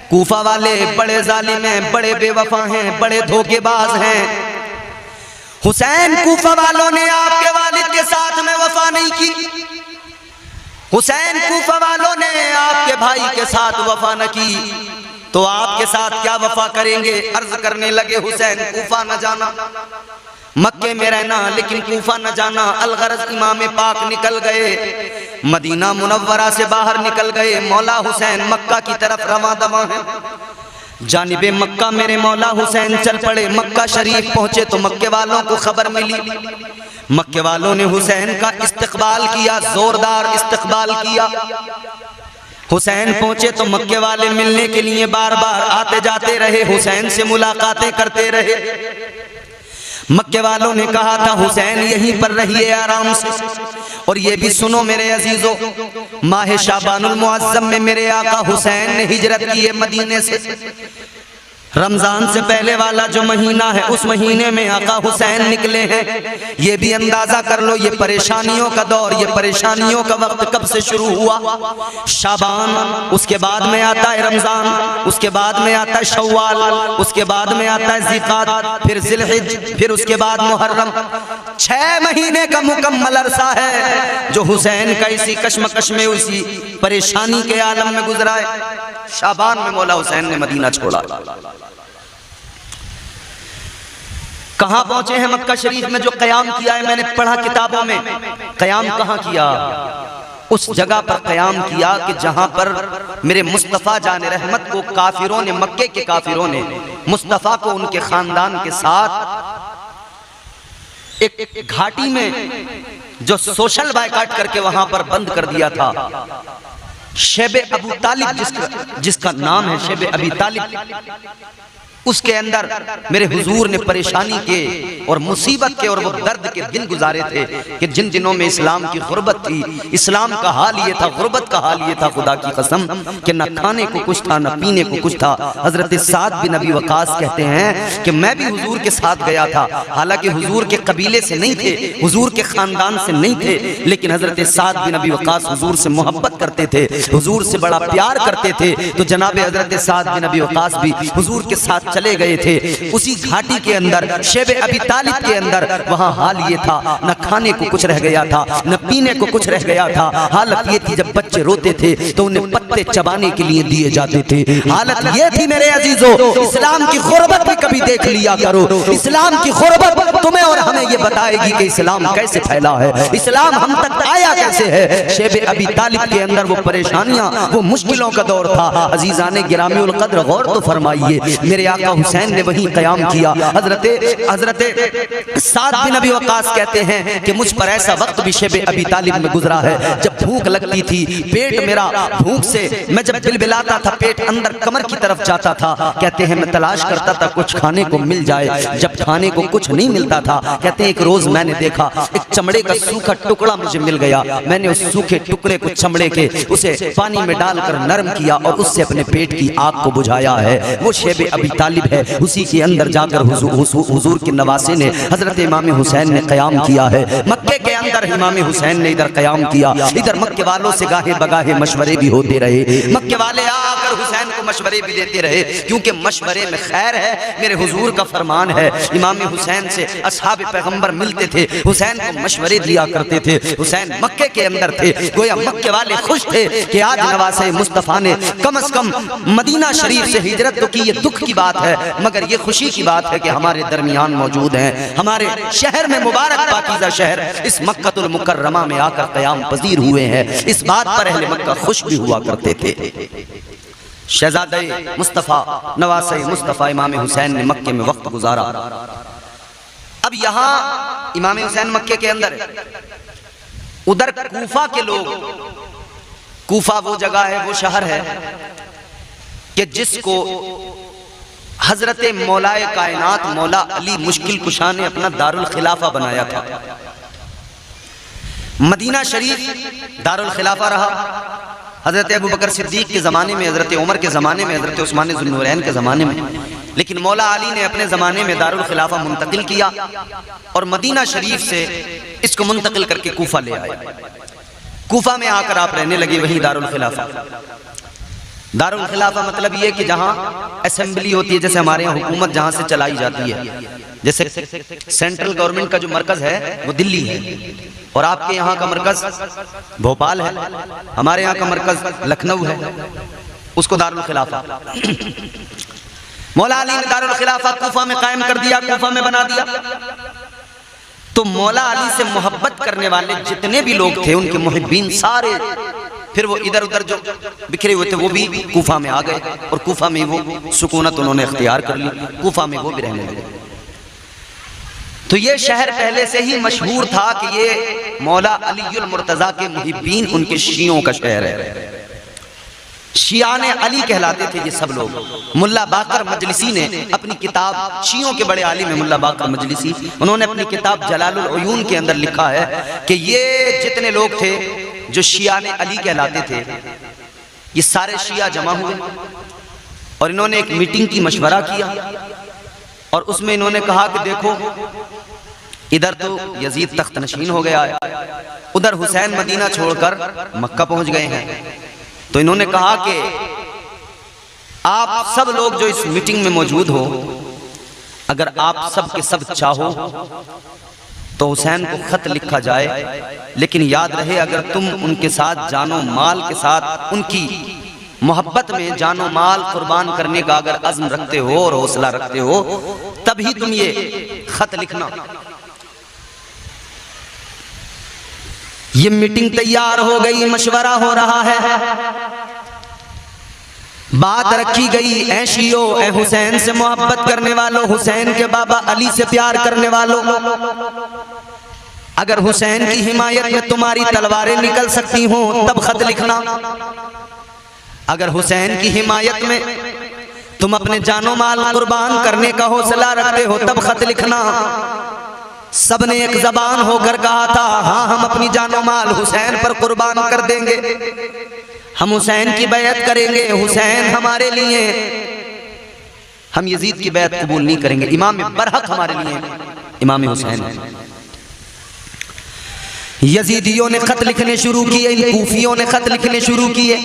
कूफा वाले बड़े जालिम हैं, बड़े बेवफा हैं, बड़े धोखेबाज हैं। हुसैन कूफा वालों ने आपके वालिद के साथ में वफा नहीं की, हुसैन कूफा वालों ने आपके भाई के साथ वफा न की, तो आपके साथ क्या वफा करेंगे? अर्ज करने लगे हुसैन कूफा न जाना, मक्के में रहना, लेकिन कूफा न जाना। अलगरज इमाम पाक निकल गए, मदीना मुनव्वरा से बाहर निकल गए। मौला हुसैन मक्का की तरफ रवां दवा है। जानिबे मक्का मेरे मौला हुसैन चल पड़े। मक्का शरीफ पहुंचे तो मक्के वालों को खबर मिली, मक्के वालों ने हुसैन का इस्तकबाल किया, जोरदार इस्तकबाल किया। हुसैन पहुंचे तो मक्के वाले मिलने के लिए बार बार आते जाते रहे, हुसैन से मुलाकातें करते रहे। मक्के वालों ने कहा था हुसैन यहीं पर रहिए आराम से। और ये भी सुनो मेरे अजीजों, माह शाबानुल मुअज्जम में मेरे आका हुसैन ने हिजरत की है मदीने से। रमजान से पहले वाला जो महीना है उस महीने में आका हुसैन निकले हैं। ये भी अंदाजा कर लो ये परेशानियों का दौर, ये परेशानियों का वक्त कब से शुरू हुआ? शाबान, उसके बाद में आता है रमजान, उसके बाद में आता है शव्वाल, उसके बाद में आता है ज़िक़ात, फिर ज़िलहिज, फिर उसके बाद मुहर्रम। 6 महीने का मुकम्मल अरसा है जो हुसैन का इसी कश्मकश में, उसी परेशानी के आलम में गुजरा है। शाबान में मौला हुसैन ने मदीना छोड़ा। कहां पहुंचे हैं? मक्का शरीफ में जो कयाम किया है, मैंने पढ़ा किताबों में। कयाम कहां किया? उस जगह पर कयाम किया कि जहां पर मेरे मुस्तफा जाने रहमत को काफिरों ने, मक्के के काफिरों ने मुस्तफा को उनके खानदान के साथ एक घाटी में जो सोशल बायकाट करके वहां पर बंद कर दिया था। शेबे अबू तालिब जिसका नाम है शेबे अबी तालिब, उसके अंदर मेरे हुजूर ने परेशानी के और मुसीबत के और वो दर्द के दिन गुजारे थे कि जिन दिनों में इस्लाम की गुर्बत थी, इस्लाम का हाल ये था, गुर्बत का हाल ये था, खुदा की कसम कि न खाने को कुछ था न पीने को कुछ था। हजरत साद बिन अबी वकास कहते हैं कि मैं भी हुजूर के साथ गया था, हालांकि हुजूर के कबीले से नहीं थे, हुजूर के खानदान से नहीं थे, लेकिन हजरत साद बिन अबी वकास हुजूर से मोहब्बत करते थे, हुजूर से बड़ा प्यार करते थे। तो जनाब हजरत साद बिन अबी वकास भी हुजूर के साथ चले गए थे उसी घाटी के अंदर, शेब अबी तालिब के अंदर। वहां हाल ये था, न खाने को कुछ रह गया था, न पीने को कुछ रह गया था। हालत ये थी जब बच्चे रोते थे तो उन्हें पत्ते चबाने के लिए दिए जाते थे। हालत ये थी मेरे अजीजों, इस्लाम की गुर्बत भी कभी देख लिया करो। इस्लाम की गुर्बत तुम्हें और हमें ये बताएगी कि इस्लाम कैसे फैला है, इस्लाम हम तक आया कैसे है। शेब अबी तालिब के अंदर वो परेशानियां, वो मुश्किलों का दौर था। अजीजाने गिरामी उल कद्र गौर तो फरमाइए, मेरे आका हुसैन ने वही कयाम किया। हजरत साद बिन अबी वकास कहते हैं कि मुझ पर ऐसा वक्त भी शेब अबी तालिब में गुजरा है जब भूख लगती थी, पेट मेरा भूख से मैं जब बिलबिलाता था, पेट अंदर कमर की तरफ जाता था। कहते हैं मैं तलाश करता था कुछ खाने को मिल जाए, जब खाने को कुछ नहीं मिलता था, कहते हैं एक रोज मैंने देखा एक चमड़े का सूखा टुकड़ा मुझे मिल गया। मैंने उस सूखे टुकड़े को चमड़े के उसे पानी में डालकर नरम किया और उससे अपने पेट की आग को बुझाया है। वो शेब अबी तालिब है, उसी के अंदर जाकर हुजूर के नवासे ने, हजरत इमाम हुसैन ने कयाम किया है। मक्के के अंदर इमाम हुसैन ने इधर कयाम किया, इधर मक्के वालों से गाहे बगाहे मशवरे भी होते रहे। मक्के वाले आकर हुसैन को मशवरे भी देते रहे, क्योंकि मशवरे में खैर है। मेरे हुजूर का फरमान है, इमाम हुसैन से असहाब पैगंबर मिलते थे, हुसैन को मशवरे दिया करते थे। हुसैन मक्के के अंदर थे, गोया मक्के वाले खुश थे कि आज नवासे मुस्तफ़ा ने कम से कम मदीना शरीफ से हिजरत तो की। ये दुख की बात है मगर ये खुशी की बात है कि हमारे दरमियान मौजूद हैं, हमारे शहर में मुबारक पाकीज़ा शहर इस मक्कतुल मुकर्रमा में आकर क़याम पजीर हुए हैं। इस बात पर अहले मक्का खुश भी हुआ करते थे। शहजादे मुस्तफ़ा नवासे मुस्तफ़ा इमाम हुसैन ने मक्के में वक्त गुजारा। अब यहाँ इमाम हुसैन मक्के के अंदर, उधर कूफा के लोग, कूफा वो जगह है, वो शहर है कि जिसको हजरत मौलाए कायनात मौला अली मुश्किल कुशा ने अपना दारुल खिलाफा बनाया था। मदीना शरीफ दारुल खिलाफा रहा। हजरत अबू बकर सिद्दीक के ज़माने में, हजरत उमर के ज़माने में, हजरत उस्मान ज़ुन्नूरैन के ज़माने में, लेकिन मौला अली ने अपने ज़माने में दारुल खिलाफा मुंतकिल किया और मदीना शरीफ से इसको मुंतकिल करके कूफा ले आए। कूफा में आकर आप रहने लगे, वहीं दारुल खिलाफा। दारुल खिलाफा मतलब ये कि जहाँ असेंबली होती है, जैसे हमारे यहाँ हुकूमत जहाँ से चलाई जाती है, जैसे सेंट्रल गवर्नमेंट का जो मरकज है वो दिल्ली है और आपके यहाँ का मरकज भोपाल है, हमारे यहाँ का मरकज लखनऊ है, उसको दारुल खिलाफा। मौला अली ने दारुल खिलाफा कूफा में कायम कर दिया, कूफा में बना दिया। तो मौला अली से मोहब्बत करने वाले जितने भी लोग थे, उनके मुहिब्बीन सारे फिर वो इधर उधर जो बिखरे हुए थे वो भी कूफा में आ गए और कूफा में वो सुकूनत उन्होंने इख्तियार कर ली, कूफा में वो भी रहने लगे। तो ये शहर पहले से ही मशहूर था कि ये मौला अलीउल मुर्तजा के मुहिब्बीन, उनके शियों का शहर है। शियाने अली कहलाते थे ये सब लोग। मुल्ला बाकर मजलिसी ने अपनी किताब, शियों के बड़े आलिम है मुल्ला बाकर मजलिसी, उन्होंने अपनी किताब जलालुल उयून के अंदर लिखा है कि ये जितने लोग थे जो शियाने अली कहलाते थे, ये सारे शिया जमा हुए और इन्होंने एक मीटिंग की मशवरा किया और उसमें इन्होंने कहा कि देखो इधर तो यजीद तख्त नशीन हो गया है, उधर हुसैन मदीना छोड़कर मक्का पहुंच गए हैं। तो इन्होंने कहा कि आप सब लोग जो इस मीटिंग में मौजूद हो, अगर आप सब के सब चाहो तो हुसैन को खत लिखा जाए, लेकिन याद रहे अगर तुम उनके साथ जानो माल के साथ, उनकी मोहब्बत में जानो माल कुर्बान करने का अगर अज़्म रखते हो और हौसला रखते हो, तभी तुम ये खत लिखना। ये मीटिंग तैयार हो गई, मशवरा हो रहा है, बात रखी गई, ऐ शियो, ऐ हुसैन से मोहब्बत करने वालों, हुसैन के बाबा अली से प्यार करने वालों, अगर हुसैन की हिमायत में तुम्हारी तलवारें निकल सकती हो तब खत लिखना। अगर हुसैन की हिमायत में तुम अपने जानो माल कुर्बान करने का हौसला रखते हो तब खत लिखना। सबने एक जबान होकर कहा था, हाँ हम अपनी जानो माल हुसैन पर कुर्बान कर देंगे, हम हुसैन की बैत करेंगे, हुसैन हमारे लिए, हम यजीद की बैत कबूल नहीं करेंगे, इमाम बरहक हमारे लिए इमाम हुसैन है। यजीदियों ने खत लिखने शुरू किए, इन कूफियों ने खत लिखने शुरू किए,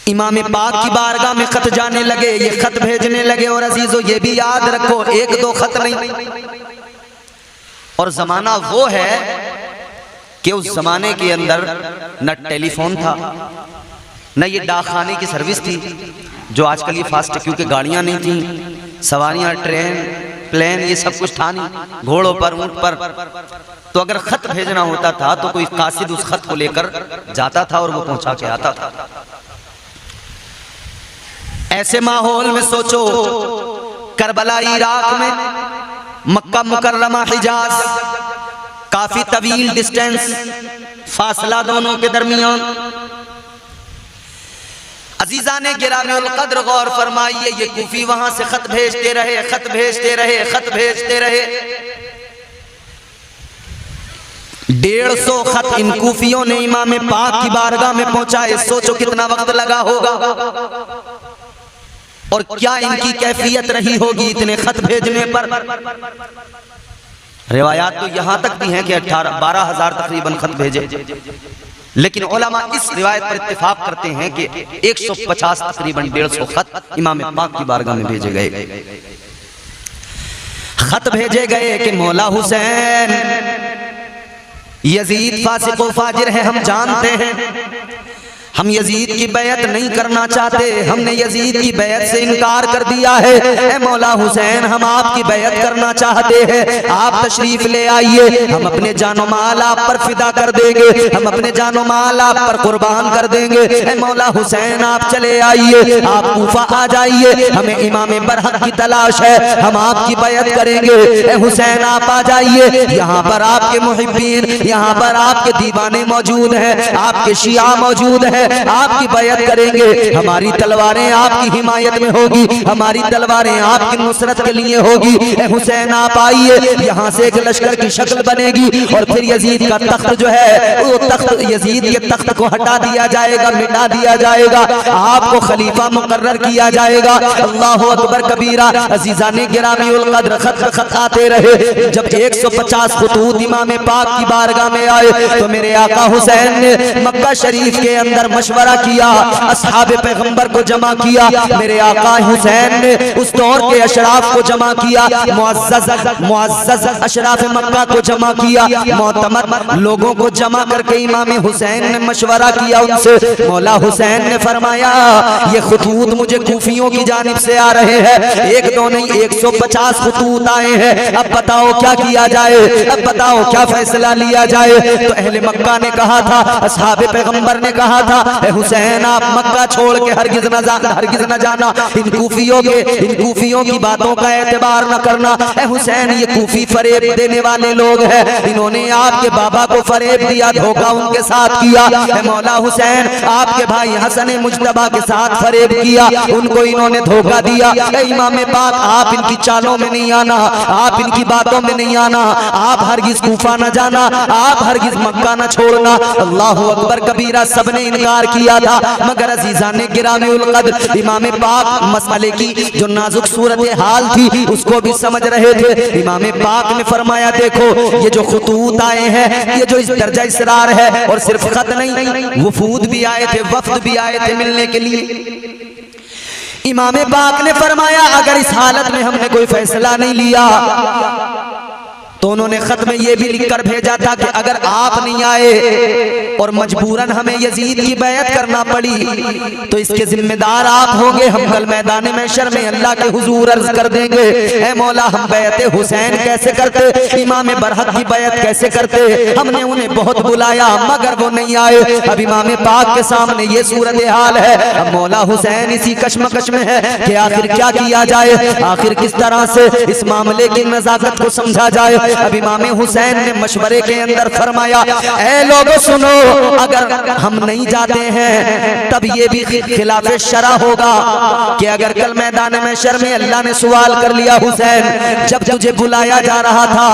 इमाम पाक की बारगाह में खत जाने लगे, ये खत भेजने लगे। और अजीजों ये भी याद रखो, एक दो खत नहीं, और जमाना वो है कि उस जमाने के अंदर न टेलीफोन था, न ये डाकखाने की सर्विस थी जो आजकल ये फास्ट है, क्योंकि गाड़ियां नहीं थी, सवारियां, ट्रेन, प्लेन, ये सब कुछ था नहीं, घोड़ों पर, ऊंट पर। तो अगर खत भेजना होता था तो कोई कासिद उस खत को लेकर जाता था और वो पहुंचा के आता था। ऐसे माहौल में सोचो, करबला इराक में, मक्का मुकर्रमा हिजाज, काफी तवील डिस्टेंस, फासला दोनों के दरमियान। अजीजाने गिरामीउल कद्र गौर फरमाइए, ये कूफी वहां से खत भेजते रहे, खत भेजते रहे, खत भेजते रहे। 150 खत इन कूफियों ने इमाम पाक की बारगाह में पहुंचाए। सोचो कितना वक्त लगा होगा और क्या इनकी कैफियत रही होगी इतने खत भेजने पर। रिवायात तो यहां तक भी हैं कि 12,000 तकरीबन खत भेजे, लेकिन उलमा इस रिवायत पर इत्तेफाक करते हैं कि 150 तकरीबन 150 खत इमाम पाक की बारगाह में भेजे गए। खत भेजे गए कि मौला हुसैन, यजीद फासिक व फाजिर है, हम जानते हैं, हम यजीद की बैत नहीं करना चाहते, हमने यजीद की बैत से इनकार कर दिया है। ए मौला हुसैन, हम आपकी बैत करना चाहते हैं, आप तशरीफ ले आइए, हम अपने जानो माल आप पर फिदा कर देंगे, हम अपने जानो माल आप पर कुर्बान कर देंगे। ए मौला हुसैन, आप चले आइए, आप कूफा आ जाइए, हमें इमाम बरहक की तलाश है, हम आपकी बैत करेंगे। ए हुसैन, आप आ जाइए, यहाँ पर आपके मुहिब्बीन, यहाँ पर आपके दीवाने मौजूद हैं, आपके शिया मौजूद हैं, आपकी बैत करेंगे, हमारी तलवारें आपकी हिमायत में होगी, हमारी तलवारें आपकी नुसरत के लिए होगी। ए हुसैन, आप आइए, यहाँ से एक लश्कर की शक्ल बनेगी और फिर यजीद का तख्त जो है, वो तख्त, यजीद के तख्त को हटा दिया जाएगा, मिटा दिया जाएगा, आपको खलीफा मुकर्रर किया जाएगा। अल्लाहु अकबर कबीरा। अजीजाने गिरामीउल कद्र खत आते रहे। जब 150 खतूत इमाम पाक की बारगाह में आए तो मेरे आका हुसैन ने मक्का शरीफ के अंदर मशवरा किया, असहाबे पैगंबर को जमा किया, मेरे आका हुसैन ने उस दौर के अशराफ को जमा किया, मुअज़्ज़ज़ अशराफ मक्का को जमा किया, मोतमद लोगों को जमा करके इमाम हुसैन ने मशवरा किया उनसे। मौला हुसैन ने फरमाया, ये खतूत मुझे कूफियों की जानिब से आ रहे हैं, एक दो नहीं 150 खतूत आए हैं, अब बताओ क्या किया जाए, अब बताओ क्या फैसला लिया जाए। तो अहले मक्का ने कहा था, असहाबे पैगंबर ने कहा था, हुसैन आप मक्का छोड़ के हरगिज न जाना, इन कूफियों की बातों का एतबार न करना। ए हुसैन, ये कूफी फरेब देने वाले लोग हैं, इन्होंने आपके बाबा को फरेब दिया, धोखा उनके साथ किया। ए मौला हुसैन, आपके भाई हसन मुज्तबा के साथ फरेब किया, उनको इन्होंने धोखा दिया। ए इमाम पाक, आप इनकी चालों में नहीं आना, आप इनकी बातों में नहीं आना, आप हरगिज कूफा न जाना, आप हरगिज मक्का न छोड़ना। अल्लाहु अकबर कबीरा। सबने इनकार किया था, मगर अजीजाने गिरामीउल कद्र इमाम पाक मसले की जो नाजुक सूरत हाल थी उसको भी समझ रहे थे। इमाम पाक ने फरमाया, देखो ये जो खतूत आए हैं, ये जो इस दर्जा इसरार है, और सिर्फ खत नहीं, वफूद भी आए थे, वफ्द भी आए थे मिलने के लिए। इमाम पाक ने फरमाया, अगर इस हालत में हमने कोई फैसला नहीं लिया तो उन्होंने खत में यह भी लिखकर भेजा था कि अगर आप नहीं आए और मजबूरन हमें यजीद की बैत करना पड़ी तो इसके जिम्मेदार आप होंगे, हम कल मैदान महशर में अल्लाह के हुजूर अर्ज कर देंगे, ए मौला हम बैत हुसैन कैसे करते, इमाम बरहक की बैत कैसे करते। हमने उन्हें बहुत बुलाया मगर वो नहीं आए। अब इमाम पाक के सामने ये सूरत हाल है, अब मौला हुसैन इसी कश्मकश में है कि आखिर क्या किया जाए, आखिर किस तरह से इस मामले की नजाकत को समझा जाए। अब इमाम हुसैन ने मशवरे के अंदर फरमाया, ऐ लोगों सुनो, अगर हम नहीं जाते हैं तब ये भी खिलाफ शरा होगा कि अगर कल मैदान महशर में अल्लाह ने सवाल कर लिया, हुसैन जब तुझे बुलाया जा रहा था,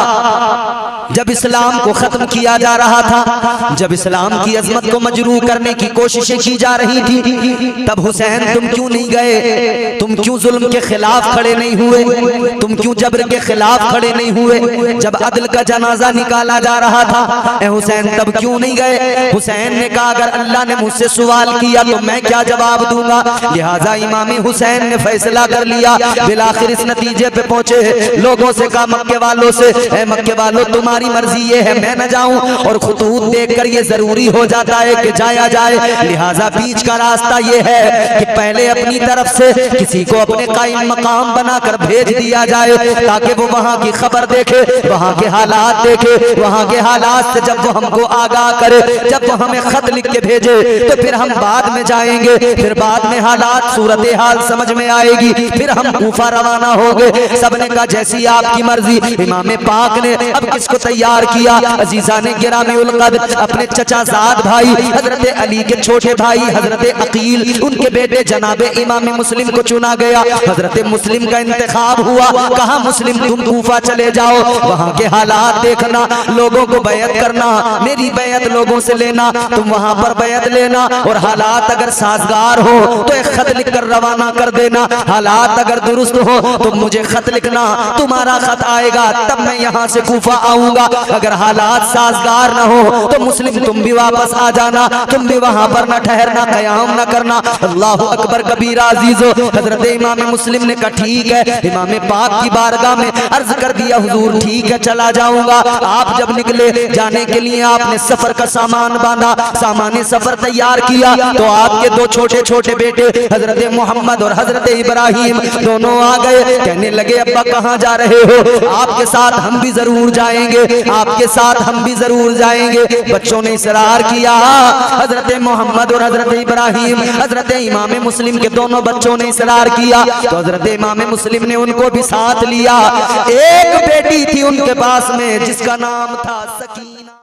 जब इस्लाम को खत्म किया जा रहा था, जब इस्लाम की अजमत को मजरूह करने की कोशिशें की जा रही थी, तब हुसैन तुम क्यों नहीं गए? तुम क्यों जुल्म के खिलाफ खड़े नहीं हुए? तुम क्यों जबर के खिलाफ खड़े नहीं हुए? जब अदल का जनाजा निकाला जा रहा था, ए हुसैन तब क्यों नहीं गए? हुसैन ने कहा, अगर अल्लाह ने मुझसे सवाल किया तो मैं क्या जवाब दूंगा? लिहाजा इमाम हुसैन ने फैसला कर लिया, बिलाखिर इस नतीजे पे पहुंचे, लोगों से कहा, मक्के वालों से, ए मक्के वालों तुम्हारी मर्जी ये है मैं न जाऊं, और खुतूत देखकर ये जरूरी हो जाता है कि जाया जाए। लिहाजा बीच का रास्ता ये है कि पहले अपनी तरफ से किसी को अपने कायम मकाम बनाकर भेज दिया जाए, ताकि वो वहां की खबर देखे, वहां के हालात देखे, वहां के हालात से जब वो हमको आगाह करे, जब वो हमें खत लिख के भेजे तो फिर हम बाद में जाएंगे, फिर बाद में हालात सूरत हाल समझ में आएगी, फिर हम कूफा रवाना हो गए। सबने कहा जैसी आपकी मर्जी। इमाम पाक ने अब किसको तैयार किया? अजीजा ने गिरामी उल कद्र अपने चचा जाद भाई हजरत अली के छोटे भाई हजरत अकील, उनके बेटे जनाबे इमाम मुस्लिम को चुना गया। हजरत मुस्लिम का इंतखाब हुआ, कहा मुस्लिम तुम कूफा चले जाओ, वहां के हालात देखना, लोगों को बैत करना, मेरी बैत लोगों से लेना, तुम वहां पर बैत लेना, और हालात अगर साजगार हो तो एक खत लिख कर रवाना कर देना, हालात अगर दुरुस्त हो तो मुझे खत लिखना, तुम्हारा खत आएगा तब मैं यहाँ से कूफा आऊंगा। अगर हालात साजगार न हो तो मुस्लिम तुम भी वापस आ जाना, तुम भी वहां पर न ठहरना, कयाम न करना। अल्लाह अकबर कबीरा अजीजो। हजरत इमाम मुस्लिम ने कहा ठीक है। इमाम पाक की बारगाह में अर्ज कर दिया, हुजूर ठीक है चला जाऊंगा। आप जब निकले जाने के लिए आपने सफर का सामान बांधा, सामान सफर तैयार किया, तो आपके दो छोटे छोटे बेटे हजरत मोहम्मद और हजरत इब्राहिम दोनों आ गए। कहने लगे अब्बा कहाँ जा रहे हो? आपके साथ हम भी जरूर जाएंगे, आपके साथ हम भी जरूर जाएंगे। बच्चों ने इसरार किया। हजरत मोहम्मद और हजरत इब्राहिम हजरत इमाम मुस्लिम के दोनों बच्चों ने इसरार किया, तो हजरत इमाम मुस्लिम ने उनको भी साथ लिया। एक बेटी थी उनके पास में जिसका नाम था सकीना।